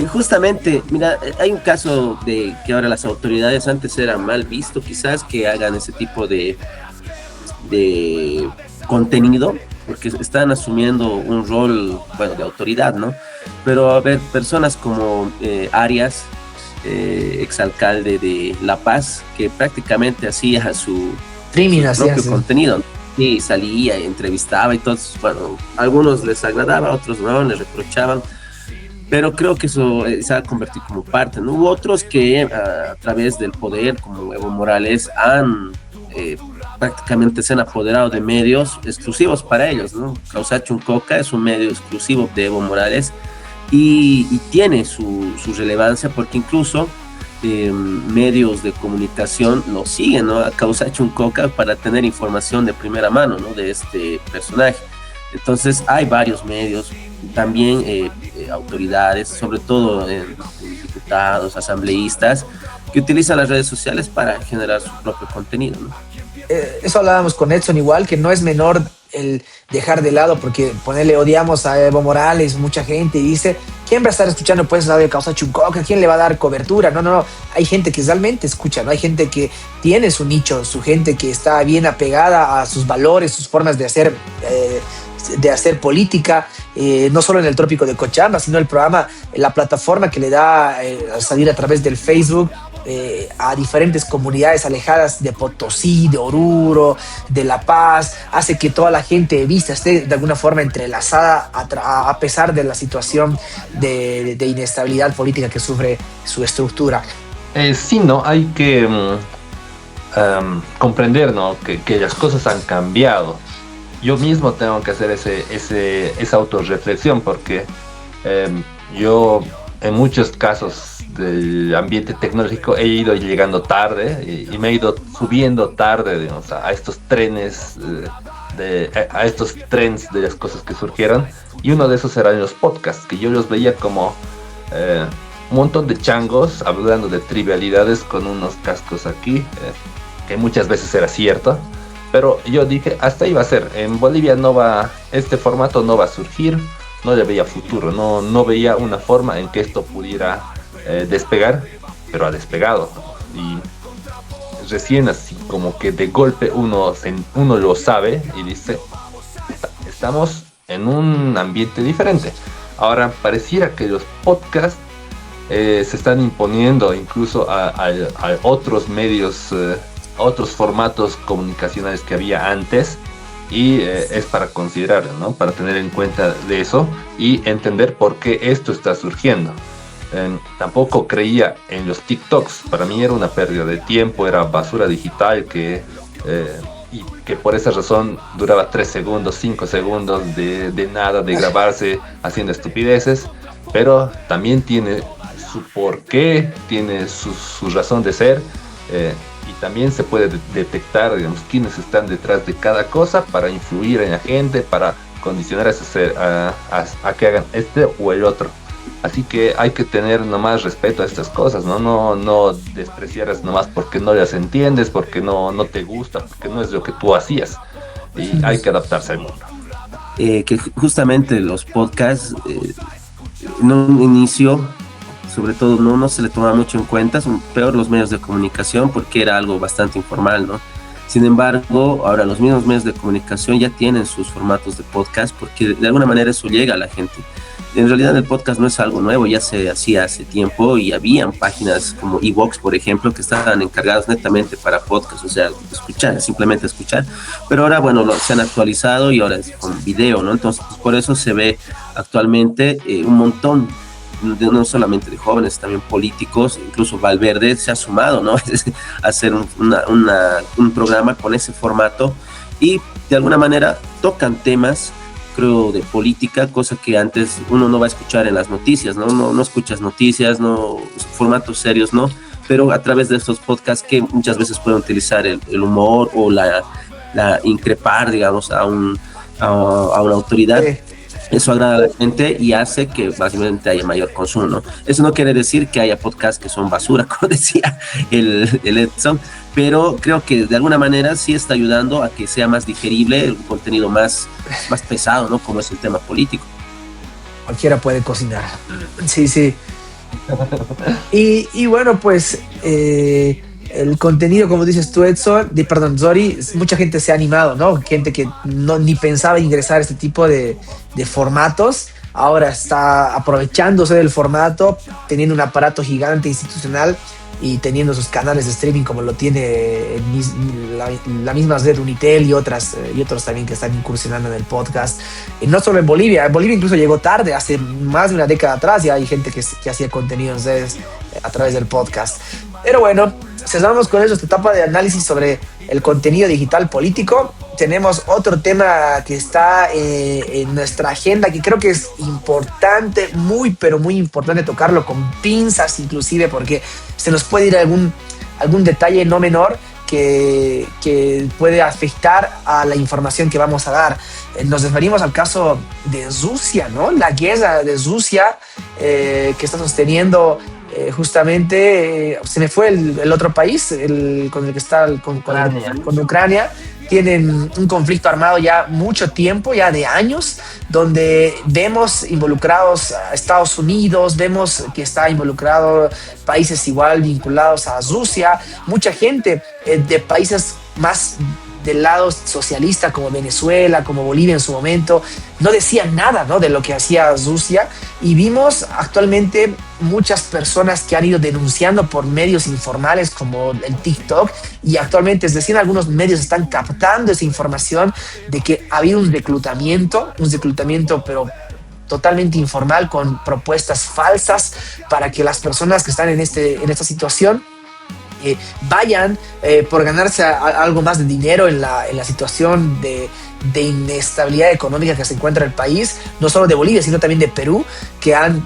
Justamente, mira, hay un caso de que ahora las autoridades, antes era mal visto quizás que hagan ese tipo de contenido, porque están asumiendo un rol, bueno, de autoridad, ¿no? Pero a ver, personas como Arias, exalcalde de La Paz, que prácticamente hacía su propio contenido, ¿no? Y salía y entrevistaba y todos, bueno, a algunos les agradaba, a otros no, les reprochaban, pero creo que eso se ha convertido como parte, ¿no? Hubo otros que a través del poder, como Evo Morales, prácticamente se han apoderado de medios exclusivos para ellos, ¿no? Causacho Uncoca es un medio exclusivo de Evo Morales y tiene su relevancia, porque incluso medios de comunicación lo siguen, ¿no?, a Causacho Uncoca para tener información de primera mano, ¿no?, de este personaje. Entonces hay varios medios, también autoridades, sobre todo diputados, asambleístas, que utilizan las redes sociales para generar su propio contenido, ¿no? Eso hablábamos con Edson igual, que no es menor el dejar de lado, porque ponerle odiamos a Evo Morales, mucha gente dice, ¿quién va a estar escuchando pues radio de Causacho Uncoca? ¿Quién le va a dar cobertura? No, hay gente que realmente escucha, ¿no? Hay gente que tiene su nicho, su gente que está bien apegada a sus valores, sus formas de hacer de hacer política, no solo en el Trópico de Cochabamba, sino el programa, la plataforma que le da a salir a través del Facebook a diferentes comunidades alejadas de Potosí, de Oruro, de La Paz, hace que toda la gente vista esté de alguna forma entrelazada a pesar de la situación de inestabilidad política que sufre su estructura. Sí, ¿no? Hay que comprender, ¿no? Que las cosas han cambiado. Yo mismo tengo que hacer esa autorreflexión porque yo en muchos casos del ambiente tecnológico he ido llegando tarde y me he ido subiendo tarde, digamos, a estos trenes, a estos trends de las cosas que surgieron, y uno de esos eran los podcasts, que yo los veía como un montón de changos hablando de trivialidades con unos cascos aquí, que muchas veces era cierto, pero yo dije, hasta ahí va a ser, en Bolivia este formato no va a surgir, no le veía futuro, no veía una forma en que esto pudiera despegar, pero ha despegado, y recién así como que de golpe uno lo sabe y dice, estamos en un ambiente diferente. Ahora pareciera que los podcasts se están imponiendo incluso a otros medios, a otros formatos comunicacionales que había antes, y es para considerar, ¿no? Para tener en cuenta de eso y entender por qué esto está surgiendo. Tampoco creía en los TikToks, para mí era una pérdida de tiempo, era basura digital y que por esa razón duraba 3 segundos, 5 segundos de nada, de grabarse haciendo estupideces, pero también tiene su porqué, tiene su razón de ser, y también se puede detectar, digamos, quiénes están detrás de cada cosa para influir en la gente, para condicionar a que hagan este o el otro. Así que hay que tener nomás respeto a estas cosas, no despreciarlas nomás porque no las entiendes, porque no te gusta, porque no es lo que tú hacías, y hay que adaptarse al mundo. Que justamente los podcasts en un inicio, sobre todo, no se le tomaba mucho en cuenta, son peor los medios de comunicación porque era algo bastante informal, ¿no? Sin embargo, ahora los mismos medios de comunicación ya tienen sus formatos de podcast porque de alguna manera eso llega a la gente. En realidad el podcast no es algo nuevo, ya se hacía hace tiempo y habían páginas como Evox, por ejemplo, que estaban encargadas netamente para podcast, o sea, escuchar, simplemente escuchar, pero ahora, bueno, se han actualizado y ahora es con video, ¿no? Entonces, por eso se ve actualmente un montón, no solamente de jóvenes, también políticos, incluso Valverde se ha sumado, ¿no? A hacer un programa con ese formato y de alguna manera tocan temas, creo, de política, cosa que antes uno no va a escuchar en las noticias, no escuchas noticias, formatos serios, ¿no? Pero a través de estos podcasts que muchas veces pueden utilizar el humor o la increpar, digamos, a una autoridad. Eso agrada a la gente y hace que básicamente haya mayor consumo, ¿no? Eso no quiere decir que haya podcasts que son basura, como decía el Edson, pero creo que de alguna manera sí está ayudando a que sea más digerible, el contenido más pesado, ¿no? Como es el tema político. Cualquiera puede cocinar. Sí. Y bueno, pues el contenido, como dices tú, Edson, Zori, mucha gente se ha animado, ¿no? Gente que ni pensaba ingresar a este tipo de formatos, ahora está aprovechándose del formato, teniendo un aparato gigante institucional y teniendo sus canales de streaming como lo tiene la misma red Unitel y otros también que están incursionando en el podcast. Y no solo en Bolivia incluso llegó tarde, hace más de una década atrás ya hay gente que hacía contenido en redes a través del podcast. Pero bueno, cerramos con eso esta etapa de análisis sobre el contenido digital político. Tenemos otro tema que está en nuestra agenda, que creo que es importante, pero muy importante tocarlo con pinzas inclusive, porque se nos puede ir algún detalle no menor que puede afectar a la información que vamos a dar. Nos referimos al caso de Rusia, ¿no? La guerra de Rusia que está sosteniendo justamente, se me fue el otro país con el que está, con Ucrania. Tienen un conflicto armado ya mucho tiempo, ya de años, donde vemos involucrados a Estados Unidos, vemos que está involucrado países igual vinculados a Rusia, mucha gente de países más del lado socialista como Venezuela, como Bolivia en su momento, no decían nada, ¿no?, de lo que hacía Rusia, y vimos actualmente muchas personas que han ido denunciando por medios informales como el TikTok, y actualmente, es decir, algunos medios están captando esa información de que ha habido un reclutamiento pero totalmente informal, con propuestas falsas para que las personas que están en esta situación vayan por ganarse algo más de dinero en la situación de inestabilidad económica que se encuentra el país, no solo de Bolivia, sino también de Perú, que han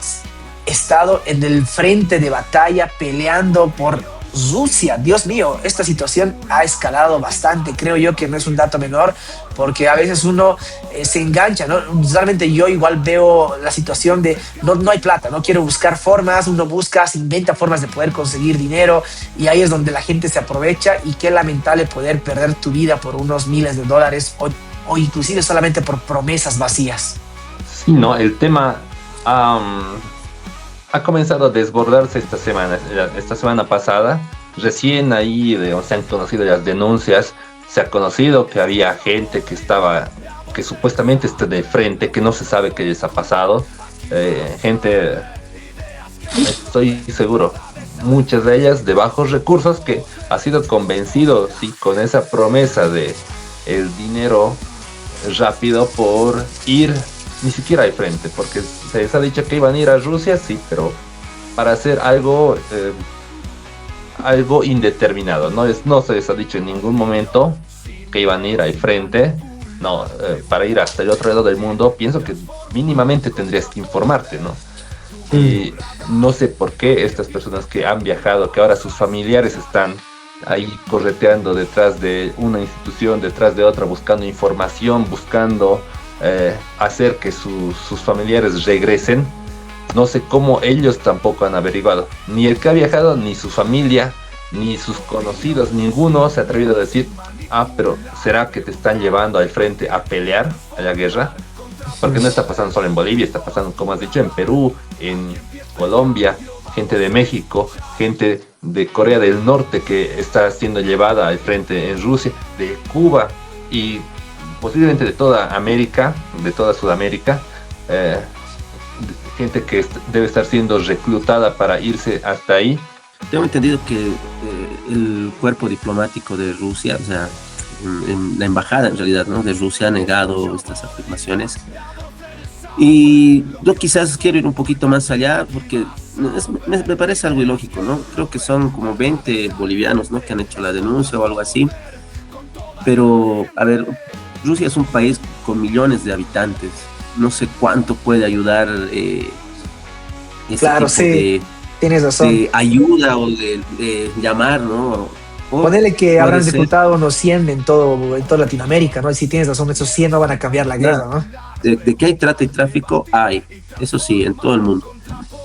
estado en el frente de batalla peleando por Rusia. Dios mío, esta situación ha escalado bastante. Creo yo que no es un dato menor, porque a veces uno se engancha, ¿no? Realmente yo igual veo la situación de no hay plata, no quiero buscar formas, uno busca, se inventa formas de poder conseguir dinero, y ahí es donde la gente se aprovecha, y qué lamentable poder perder tu vida por unos miles de dólares o inclusive solamente por promesas vacías. Sí, no, el tema ha comenzado a desbordarse esta semana pasada. Recién ahí se han conocido las denuncias, se ha conocido que había gente que supuestamente está de frente, que no se sabe qué les ha pasado. Gente, estoy seguro, muchas de ellas de bajos recursos, que ha sido convencido, sí, con esa promesa de el dinero rápido por ir ni siquiera de frente, porque se les ha dicho que iban a ir a Rusia, sí, pero para hacer algo indeterminado. No se les ha dicho en ningún momento que iban a ir al frente. No, para ir hasta el otro lado del mundo, pienso que mínimamente tendrías que informarte, ¿no? Y no sé por qué estas personas que han viajado, que ahora sus familiares están ahí correteando detrás de una institución, detrás de otra, buscando información, buscando hacer que sus familiares regresen. No sé cómo ellos tampoco han averiguado, ni el que ha viajado, ni su familia, ni sus conocidos, ninguno se ha atrevido a decir, pero ¿será que te están llevando al frente a pelear, a la guerra? Porque no está pasando solo en Bolivia, está pasando, como has dicho, en Perú, en Colombia, gente de México, gente de Corea del Norte que está siendo llevada al frente en Rusia, de Cuba y posiblemente de toda América, de toda Sudamérica, gente que debe estar siendo reclutada para irse hasta ahí. Tengo entendido que el cuerpo diplomático de Rusia, o sea, en la embajada en realidad, ¿no?, de Rusia, ha negado estas afirmaciones. Y yo quizás quiero ir un poquito más allá, porque me parece algo ilógico, ¿no? Creo que son como 20 bolivianos, ¿no?, que han hecho la denuncia o algo así. Pero, a ver, Rusia es un país con millones de habitantes. No sé cuánto puede ayudar ese Claro, tipo sí, tienes razón. de ayuda o de llamar, ¿no? Ponele que habrán ser reclutado unos 100 en toda Latinoamérica, ¿no? Y si tienes razón, esos 100 no van a cambiar la guerra, ¿no? de que hay trata y tráfico, hay, eso sí, en todo el mundo.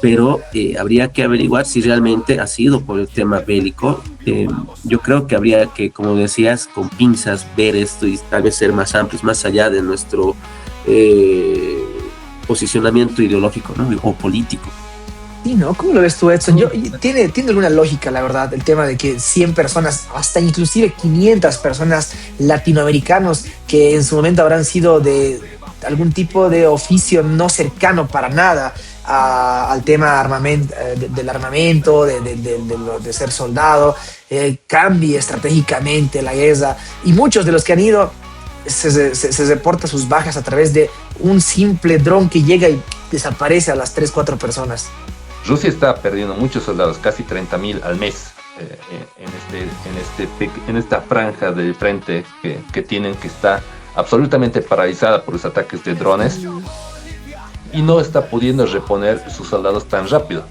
Pero habría que averiguar si realmente ha sido por el tema bélico. Yo creo que habría que, como decías, con pinzas ver esto y tal vez ser más amplios, más allá de nuestro posicionamiento ideológico, ¿no?, o político. Sí, ¿no? ¿Cómo lo ves tú, Edson? Tiene alguna lógica, la verdad, el tema de que 100 personas, hasta inclusive 500 personas latinoamericanos que en su momento habrán sido de algún tipo de oficio no cercano para nada al tema del armamento, de ser soldado, cambie estratégicamente la guerra. Y muchos de los que han ido se reporta sus bajas a través de un simple dron que llega y desaparece a las 3-4 personas. Rusia está perdiendo muchos soldados, casi 30.000 al mes, en esta franja del frente que tienen, que está absolutamente paralizada por los ataques de drones, y no está pudiendo reponer sus soldados tan rápido.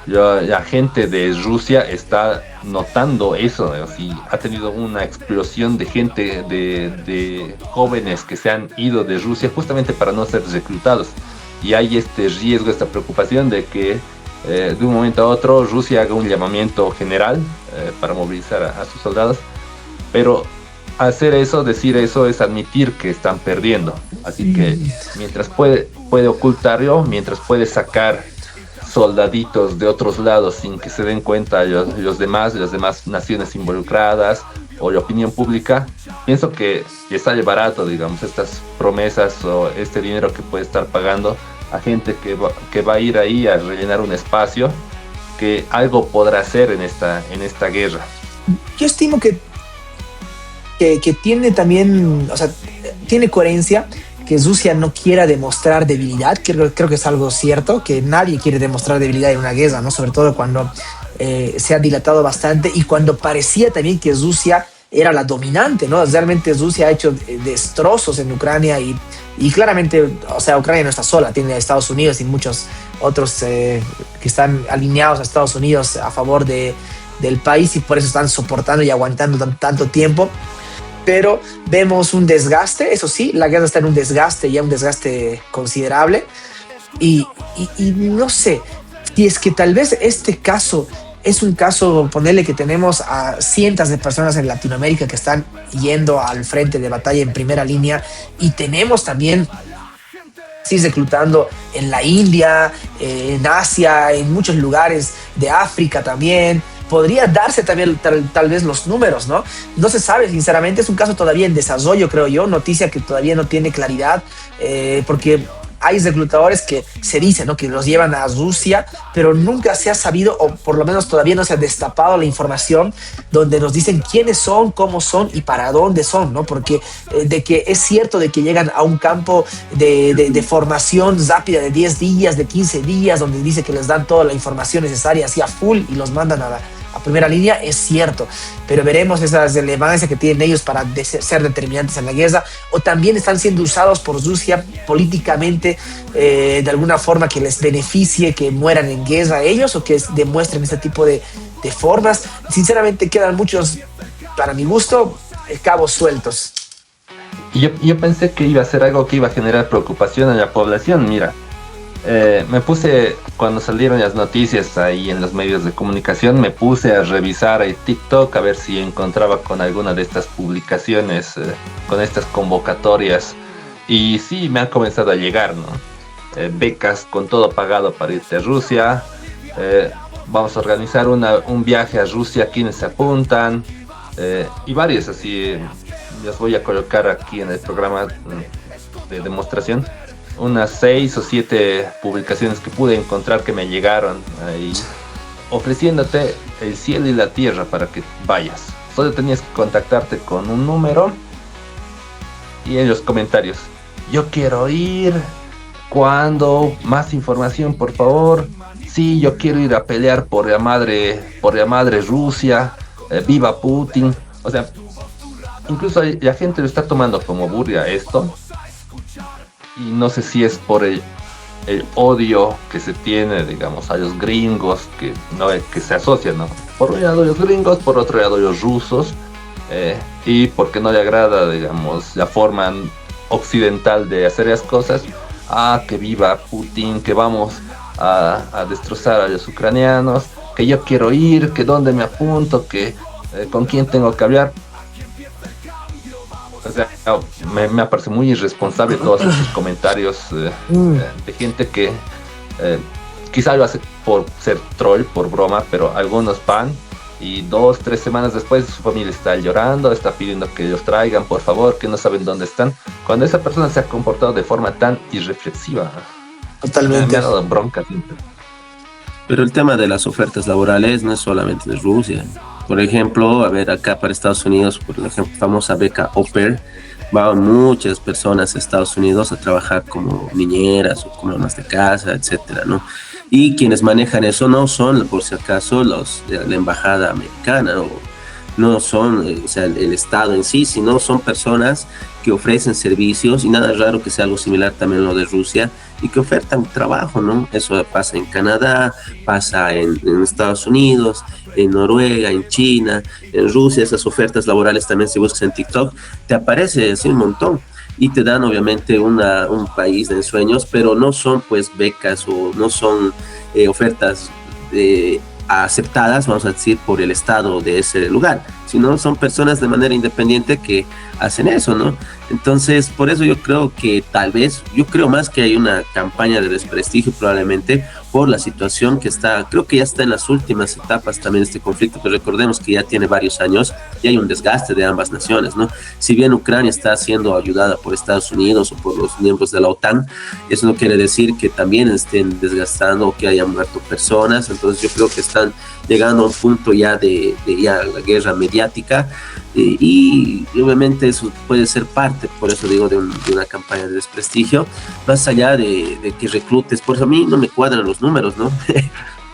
La gente de Rusia está notando eso, y ha tenido una explosión de gente, de jóvenes que se han ido de Rusia justamente para no ser reclutados, y hay este riesgo, esta preocupación de que de un momento a otro Rusia haga un llamamiento general para movilizar a sus soldados, pero hacer eso, decir eso, es admitir que están perdiendo. Así que mientras puede ocultarlo, mientras puede sacar soldaditos de otros lados sin que se den cuenta las demás naciones involucradas, o la opinión pública, pienso que sale barato, digamos, estas promesas o este dinero que puede estar pagando a gente que va a ir ahí a rellenar un espacio, que algo podrá hacer en esta guerra. Yo estimo que tiene también, o sea, tiene coherencia que Rusia no quiera demostrar debilidad. Creo que es algo cierto, que nadie quiere demostrar debilidad en una guerra, ¿no? Sobre todo cuando se ha dilatado bastante y cuando parecía también que Rusia era la dominante, ¿no? Realmente Rusia ha hecho destrozos en Ucrania y claramente, o sea, Ucrania no está sola, tiene a Estados Unidos y muchos otros que están alineados a Estados Unidos a favor del país y por eso están soportando y aguantando tanto tiempo. Pero vemos un desgaste, eso sí, la guerra está en un desgaste, ya un desgaste considerable. Y no sé, si es que tal vez este caso es un caso, ponerle que tenemos a cientos de personas en Latinoamérica que están yendo al frente de batalla en primera línea y tenemos también sí, reclutando en la India, en Asia, en muchos lugares de África también. Podría darse también tal vez los números, ¿no? No se sabe, sinceramente, es un caso todavía en desarrollo, creo yo, noticia que todavía no tiene claridad, porque hay reclutadores que se dice, ¿no?, que los llevan a Rusia, pero nunca se ha sabido, o por lo menos todavía no se ha destapado la información donde nos dicen quiénes son, cómo son y para dónde son, ¿no? Porque de que es cierto de que llegan a un campo de formación rápida de 10 días, de 15 días, donde dice que les dan toda la información necesaria así a full y los mandan a primera línea, es cierto, pero veremos esa relevancia que tienen ellos para ser determinantes en la guerra, o también están siendo usados por Rusia políticamente de alguna forma que les beneficie que mueran en guerra ellos, o que demuestren este tipo de formas. Sinceramente quedan muchos, para mi gusto, cabos sueltos. Yo pensé que iba a ser algo que iba a generar preocupación en la población. Mira, me puse, cuando salieron las noticias ahí en los medios de comunicación, me puse a revisar el TikTok a ver si encontraba con alguna de estas publicaciones, con estas convocatorias, y sí, me han comenzado a llegar, ¿no? Becas con todo pagado para irte a Rusia, vamos a organizar un viaje a Rusia, quienes se apuntan, y varios así. Las voy a colocar aquí en el programa de demostración. Unas 6 o 7 publicaciones que pude encontrar que me llegaron ahí, ofreciéndote el cielo y la tierra para que vayas. Solo tenías que contactarte con un número y en los comentarios: yo quiero ir, ¿cuándo? Más información, por favor. Sí, yo quiero ir a pelear por la madre Rusia, viva Putin. O sea, incluso la gente lo está tomando como burla esto. Y no sé si es por el odio que se tiene, digamos, a los gringos, que se asocian, ¿no? Por un lado los gringos, por otro lado los rusos, y porque no le agrada, digamos, la forma occidental de hacer las cosas. Que viva Putin, que vamos a destrozar a los ucranianos, que yo quiero ir, que dónde me apunto, que con quién tengo que hablar. O sea, me parece muy irresponsable todos esos comentarios de gente que quizá lo hace por ser troll, por broma, pero algunos van y 2-3 semanas después su familia está llorando, está pidiendo que los traigan, por favor, que no saben dónde están, cuando esa persona se ha comportado de forma tan irreflexiva. Totalmente. Me ha dado bronca siempre. Pero el tema de las ofertas laborales no es solamente de Rusia. Por ejemplo, a ver, acá para Estados Unidos, por ejemplo, famosa beca Au Pair, van muchas personas a Estados Unidos a trabajar como niñeras o como amas de casa, etcétera, ¿no? Y quienes manejan eso no son, por si acaso, los de la embajada americana, o no son, o sea, el Estado en sí, sino son personas que ofrecen servicios, y nada raro que sea algo similar también a lo de Rusia, y que ofertan trabajo, ¿no? Eso pasa en Canadá, pasa en Estados Unidos, en Noruega, en China, en Rusia. Esas ofertas laborales también, si buscas en TikTok, te aparece así un montón, y te dan obviamente un país de ensueños, pero no son pues becas o no son ofertas aceptadas, vamos a decir, por el Estado de ese lugar, sino son personas de manera independiente que hacen eso, ¿no? Entonces, por eso yo creo que yo creo más que hay una campaña de desprestigio probablemente por la situación que está, creo que ya está en las últimas etapas también este conflicto, pero recordemos que ya tiene varios años y hay un desgaste de ambas naciones, ¿no? Si bien Ucrania está siendo ayudada por Estados Unidos o por los miembros de la OTAN, eso no quiere decir que también estén desgastando o que hayan muerto personas, entonces yo creo que están llegando a un punto ya de ya la guerra mediática, y obviamente eso puede ser parte, por eso digo, de una campaña de desprestigio, más allá de que reclutes. Por eso a mí no me cuadran los números, ¿no?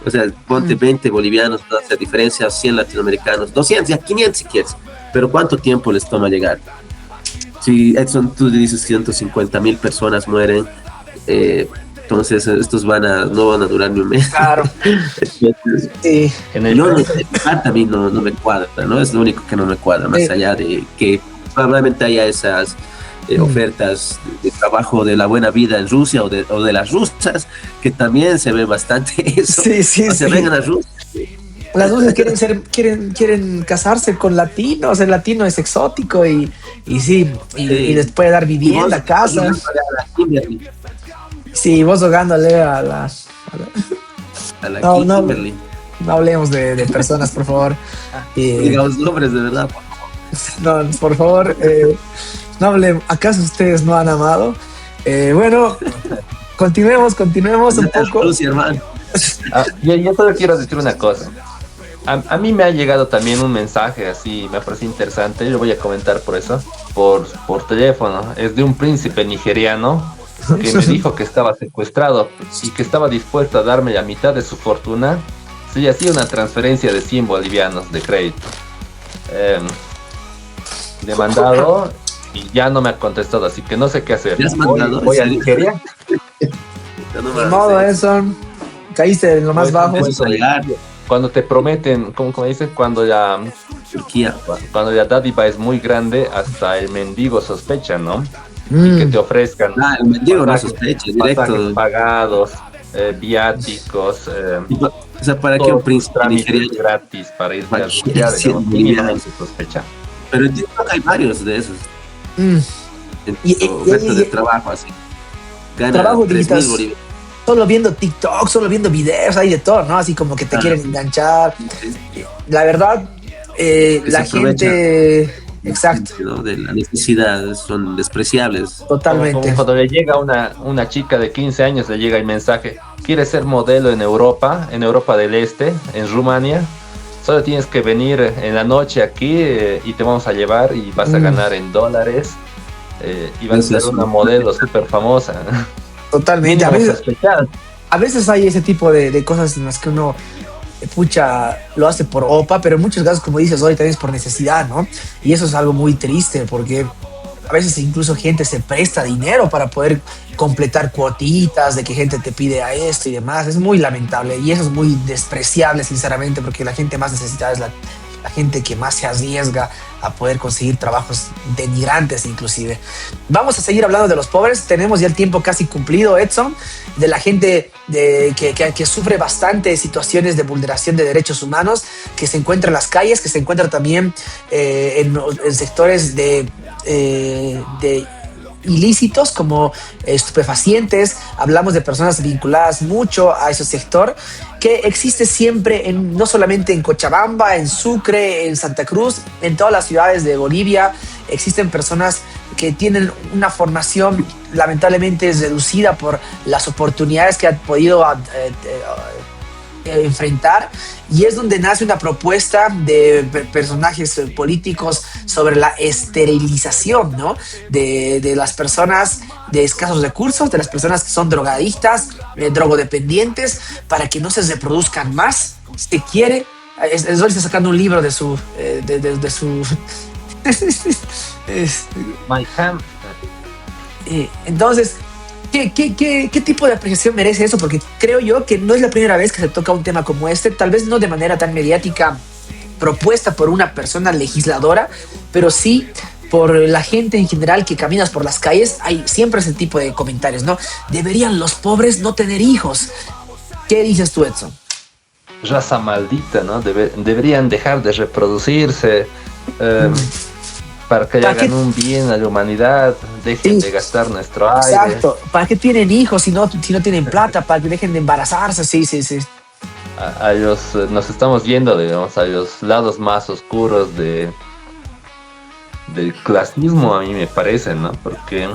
O sea, ponte 20 bolivianos, no hace diferencia, 100 latinoamericanos, 200, ya 500 si quieres, pero ¿cuánto tiempo les toma llegar? Si Edson, tú dices 150,000 personas mueren, entonces estos no van a durar ni un mes. Claro. Entonces, Sí. a mí no me cuadra, ¿no? Es lo único que no me cuadra, más allá de que probablemente haya esas ofertas de trabajo de la buena vida en Rusia o de las rusas, que también se ve bastante eso. Sí. Se vengan a Rusia. Las rusas quieren casarse con latinos, el latino es exótico y les puede dar vivienda, casa. Sí, vos ahogándole a la Kimberly. No hablemos de personas, por favor. Digamos nombres de verdad. No, por favor, no hablemos. ¿Acaso ustedes no han amado? Bueno, continuemos un poco. Rusia, hermano. Yo solo quiero decir una cosa. A mí me ha llegado también un mensaje así, me parece interesante, yo voy a comentar por eso, por teléfono. Es de un príncipe nigeriano que me dijo que estaba secuestrado y que estaba dispuesto a darme la mitad de su fortuna si hacía una transferencia de 100 bolivianos de crédito. Le he mandado y ya no me ha contestado, así que no sé qué hacer. ¿Le has mandado? Voy a Nigeria. Ni modo, Edson. Caíste en lo más bajo. Cuando te prometen, como dicen, cuando la Turquía, cuando la dádiva es muy grande, hasta el mendigo sospecha, ¿no? Y que te ofrezcan el mendigo no sospecha, directo pagados, viáticos, o sea, para que un príncipe nigeriano gratis para ir a la se sospecha. Pero en TikTok hay varios de esos. Ofertas de trabajo así. Gana trabajo 3,000 bolivianos. Solo viendo TikTok, solo viendo videos, hay de todo, ¿no? Así como que te quieren enganchar. La verdad, la gente... Exacto. ¿No? De la necesidad, son despreciables. Totalmente. Como cuando le llega una chica de 15 años, le llega el mensaje: ¿quieres ser modelo en Europa del Este, en Rumania? Solo tienes que venir en la noche aquí y te vamos a llevar y vas a ganar en dólares y vas a ser una modelo súper famosa. Totalmente. A veces hay ese tipo de cosas en las que uno lo hace por OPA, pero en muchos casos, como dices hoy, también es por necesidad, ¿no? Y eso es algo muy triste, porque a veces incluso gente se presta dinero para poder completar cuotitas, de que gente te pide a esto y demás. Es muy lamentable y eso es muy despreciable, sinceramente, porque la gente más necesitada es la gente que más se arriesga a poder conseguir trabajos denigrantes inclusive. Vamos a seguir hablando de los pobres. Tenemos ya el tiempo casi cumplido, Edson, de la gente que sufre bastante situaciones de vulneración de derechos humanos, que se encuentra en las calles, que se encuentra también en sectores de ilícitos como estupefacientes. Hablamos de personas vinculadas mucho a ese sector, que existe siempre no solamente en Cochabamba, en Sucre, en Santa Cruz, en todas las ciudades de Bolivia. Existen personas que tienen una formación lamentablemente reducida por las oportunidades que han podido enfrentar, y es donde nace una propuesta de personajes políticos sobre la esterilización, ¿no? de las personas de escasos recursos, de las personas que son drogadictas, drogodependientes, para que no se reproduzcan más. Si quiere, Sol está sacando un libro de su My Ham. Entonces, ¿Qué tipo de apreciación merece eso? Porque creo yo que no es la primera vez que se toca un tema como este, tal vez no de manera tan mediática propuesta por una persona legisladora, pero sí por la gente en general que caminas por las calles. Hay siempre ese tipo de comentarios, ¿no? ¿Deberían los pobres no tener hijos? ¿Qué dices tú, Edson? raza maldita, ¿no? Deberían dejar de reproducirse para que ¿Para qué? hagan un bien a la humanidad, dejen Sí. de gastar nuestro aire. Exacto. ¿Para qué tienen hijos si no tienen plata? Para que dejen de embarazarse. Sí, sí, sí. A los, nos estamos yendo, digamos, a los lados más oscuros del clasismo, a mí me parece, ¿no? Porque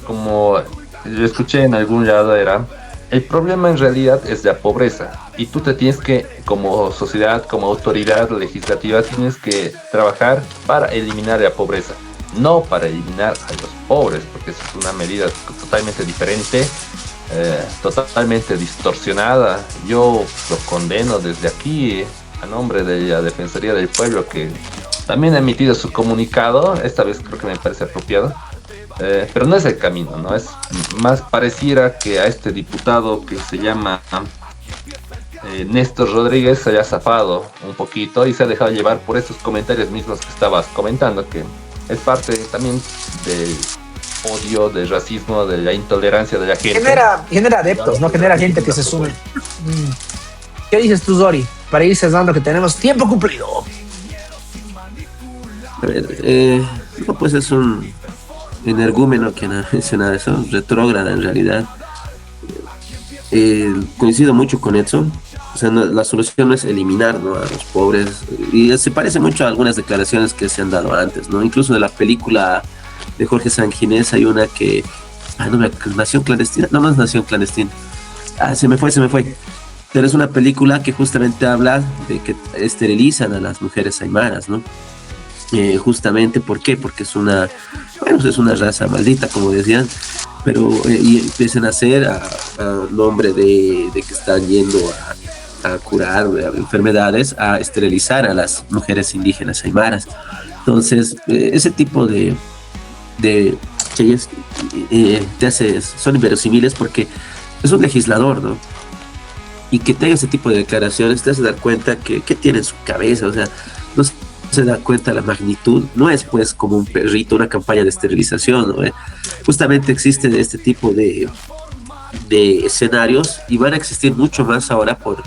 como yo escuché en algún lado era, el problema en realidad es la pobreza y tú te tienes que, como sociedad, como autoridad legislativa, tienes que trabajar para eliminar la pobreza, no para eliminar a los pobres, porque eso es una medida totalmente diferente, totalmente distorsionada. Yo lo condeno desde aquí a nombre de la Defensoría del Pueblo, que también ha emitido su comunicado, esta vez creo que me parece apropiado. Pero no es el camino, ¿no? Es más pareciera que a este diputado que se llama Néstor Rodríguez se haya zafado un poquito y se ha dejado llevar por esos comentarios mismos que estabas comentando, que es parte también del odio, del racismo, de la intolerancia de la gente. Genera adeptos, ¿no? Genera gente que se sume. ¿Qué dices tú, Zori? Para ir cerrando, que tenemos tiempo cumplido. A ver, no, pues es un energúmeno quien ha mencionado eso, retrógrada en realidad. Coincido mucho con eso. O sea, la solución no es eliminar, ¿no?, a los pobres. Y se parece mucho a algunas declaraciones que se han dado antes, ¿no? Incluso de la película de Jorge Sanginés hay una que... no, Nación Clandestina. No, no es Nación Clandestina. Se me fue. Pero es una película que justamente habla de que esterilizan a las mujeres aymaras, ¿no? Justamente, ¿por qué? Porque es una raza maldita, como decían, pero y empiezan a hacer a nombre de que están yendo a curar enfermedades, a esterilizar a las mujeres indígenas aymaras. Entonces, ese tipo de leyes son inverosímiles porque es un legislador, ¿no? Y que tenga ese tipo de declaraciones te hace dar cuenta que tiene en su cabeza, o sea, no se da cuenta de la magnitud. No es pues como un perrito, una campaña de esterilización, ¿no? Justamente existen este tipo de escenarios y van a existir mucho más ahora por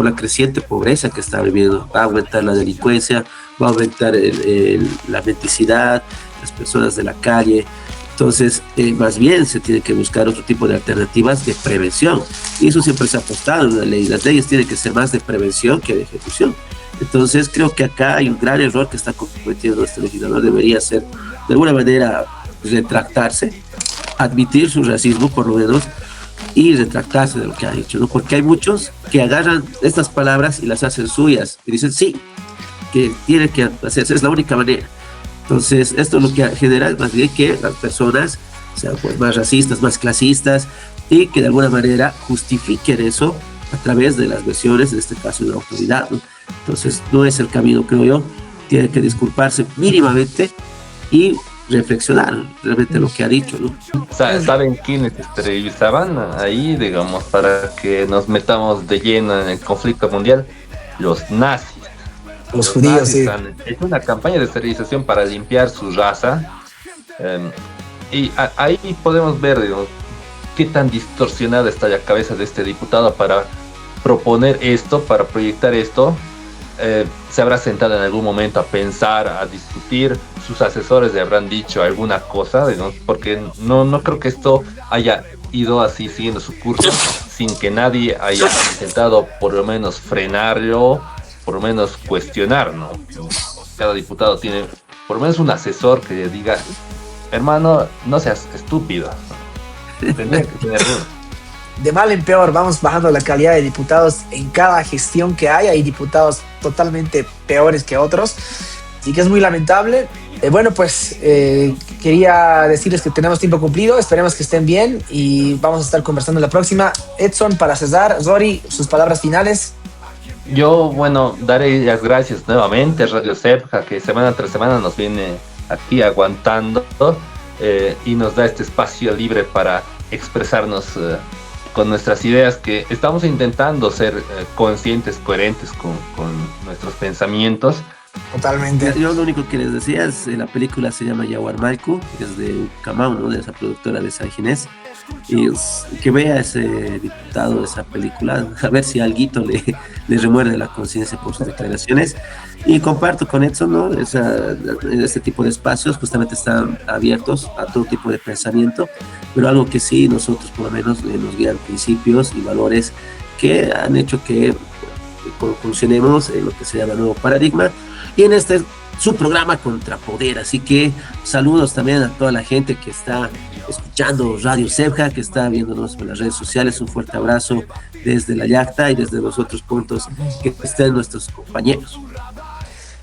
la creciente pobreza que está viviendo. Va a aumentar la delincuencia, va a aumentar la mendicidad, las personas de la calle. Entonces, más bien se tiene que buscar otro tipo de alternativas de prevención. Y eso siempre se ha apostado en la ley. Las leyes tienen que ser más de prevención que de ejecución. Entonces, creo que acá hay un gran error que está cometiendo este legislador. Debería ser, de alguna manera, retractarse, admitir su racismo, por lo menos, y retractarse de lo que ha dicho, ¿no? Porque hay muchos que agarran estas palabras y las hacen suyas. Y dicen, sí, que tiene que hacerse, es la única manera. Entonces, esto es lo que genera más bien que las personas sean pues más racistas, más clasistas, y que de alguna manera justifiquen eso a través de las versiones, en este caso de la autoridad, ¿no? Entonces, no es el camino, creo yo. Tiene que disculparse mínimamente y reflexionar realmente lo que ha dicho, ¿no? ¿Saben quiénes esterilizaban ahí, digamos, para que nos metamos de lleno en el conflicto mundial? Los nazis. Los judíos, sí. Han hecho una campaña de esterilización para limpiar su raza. Y ahí podemos ver, digamos, qué tan distorsionada está la cabeza de este diputado para proponer esto, para proyectar esto. Se habrá sentado en algún momento a pensar, a discutir, sus asesores le habrán dicho alguna cosa, digamos, porque no creo que esto haya ido así siguiendo su curso sin que nadie haya intentado por lo menos frenarlo, por lo menos cuestionar, ¿no? Cada diputado tiene por lo menos un asesor que diga, hermano, no seas estúpido. Tendría que tener uno. De mal en peor, vamos bajando la calidad de diputados en cada gestión que hay diputados totalmente peores que otros, así que es muy lamentable. Bueno, pues quería decirles que tenemos tiempo cumplido, esperemos que estén bien y vamos a estar conversando en la próxima. Edson, para César, Zori, sus palabras finales. Yo, bueno, daré las gracias nuevamente a Radio Cepja, que semana tras semana nos viene aquí aguantando y nos da este espacio libre para expresarnos con nuestras ideas, que estamos intentando ser conscientes, coherentes con nuestros pensamientos, Totalmente. Yo lo único que les decía es, la película se llama Yawar Malku, que es de Ucamau, ¿no? De esa productora de San Ginés. Y que vea ese diputado de esa película, a ver si alguito le remuerde la conciencia por sus declaraciones. Y comparto con Edson, ¿no? Este tipo de espacios justamente están abiertos a todo tipo de pensamiento, pero algo que sí nosotros por lo menos nos guían principios y valores que han hecho que funcionemos en lo que se llama nuevo paradigma. Y en este su programa Contrapoder, así que saludos también a toda la gente que está escuchando Radio Sebja, que está viéndonos en las redes sociales. Un fuerte abrazo desde la Yacta y desde los otros puntos que estén nuestros compañeros.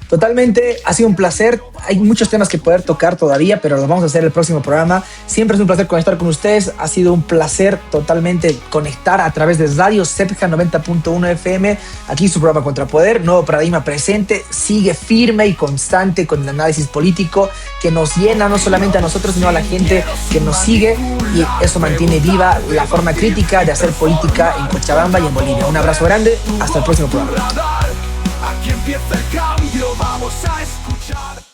Totalmente, ha sido un placer. Hay muchos temas que poder tocar todavía, pero los vamos a hacer el próximo programa. Siempre es un placer conectar con ustedes. Ha sido un placer totalmente conectar a través de Radio Sebja 90.1 FM. Aquí su programa Contrapoder, nuevo paradigma presente. Sigue firme y constante con el análisis político que nos llena no solamente a nosotros, sino a la gente que nos sigue. Y eso mantiene viva la forma crítica de hacer política en Cochabamba y en Bolivia. Un abrazo grande. Hasta el próximo programa. Aquí empieza el cambio, vamos a escuchar.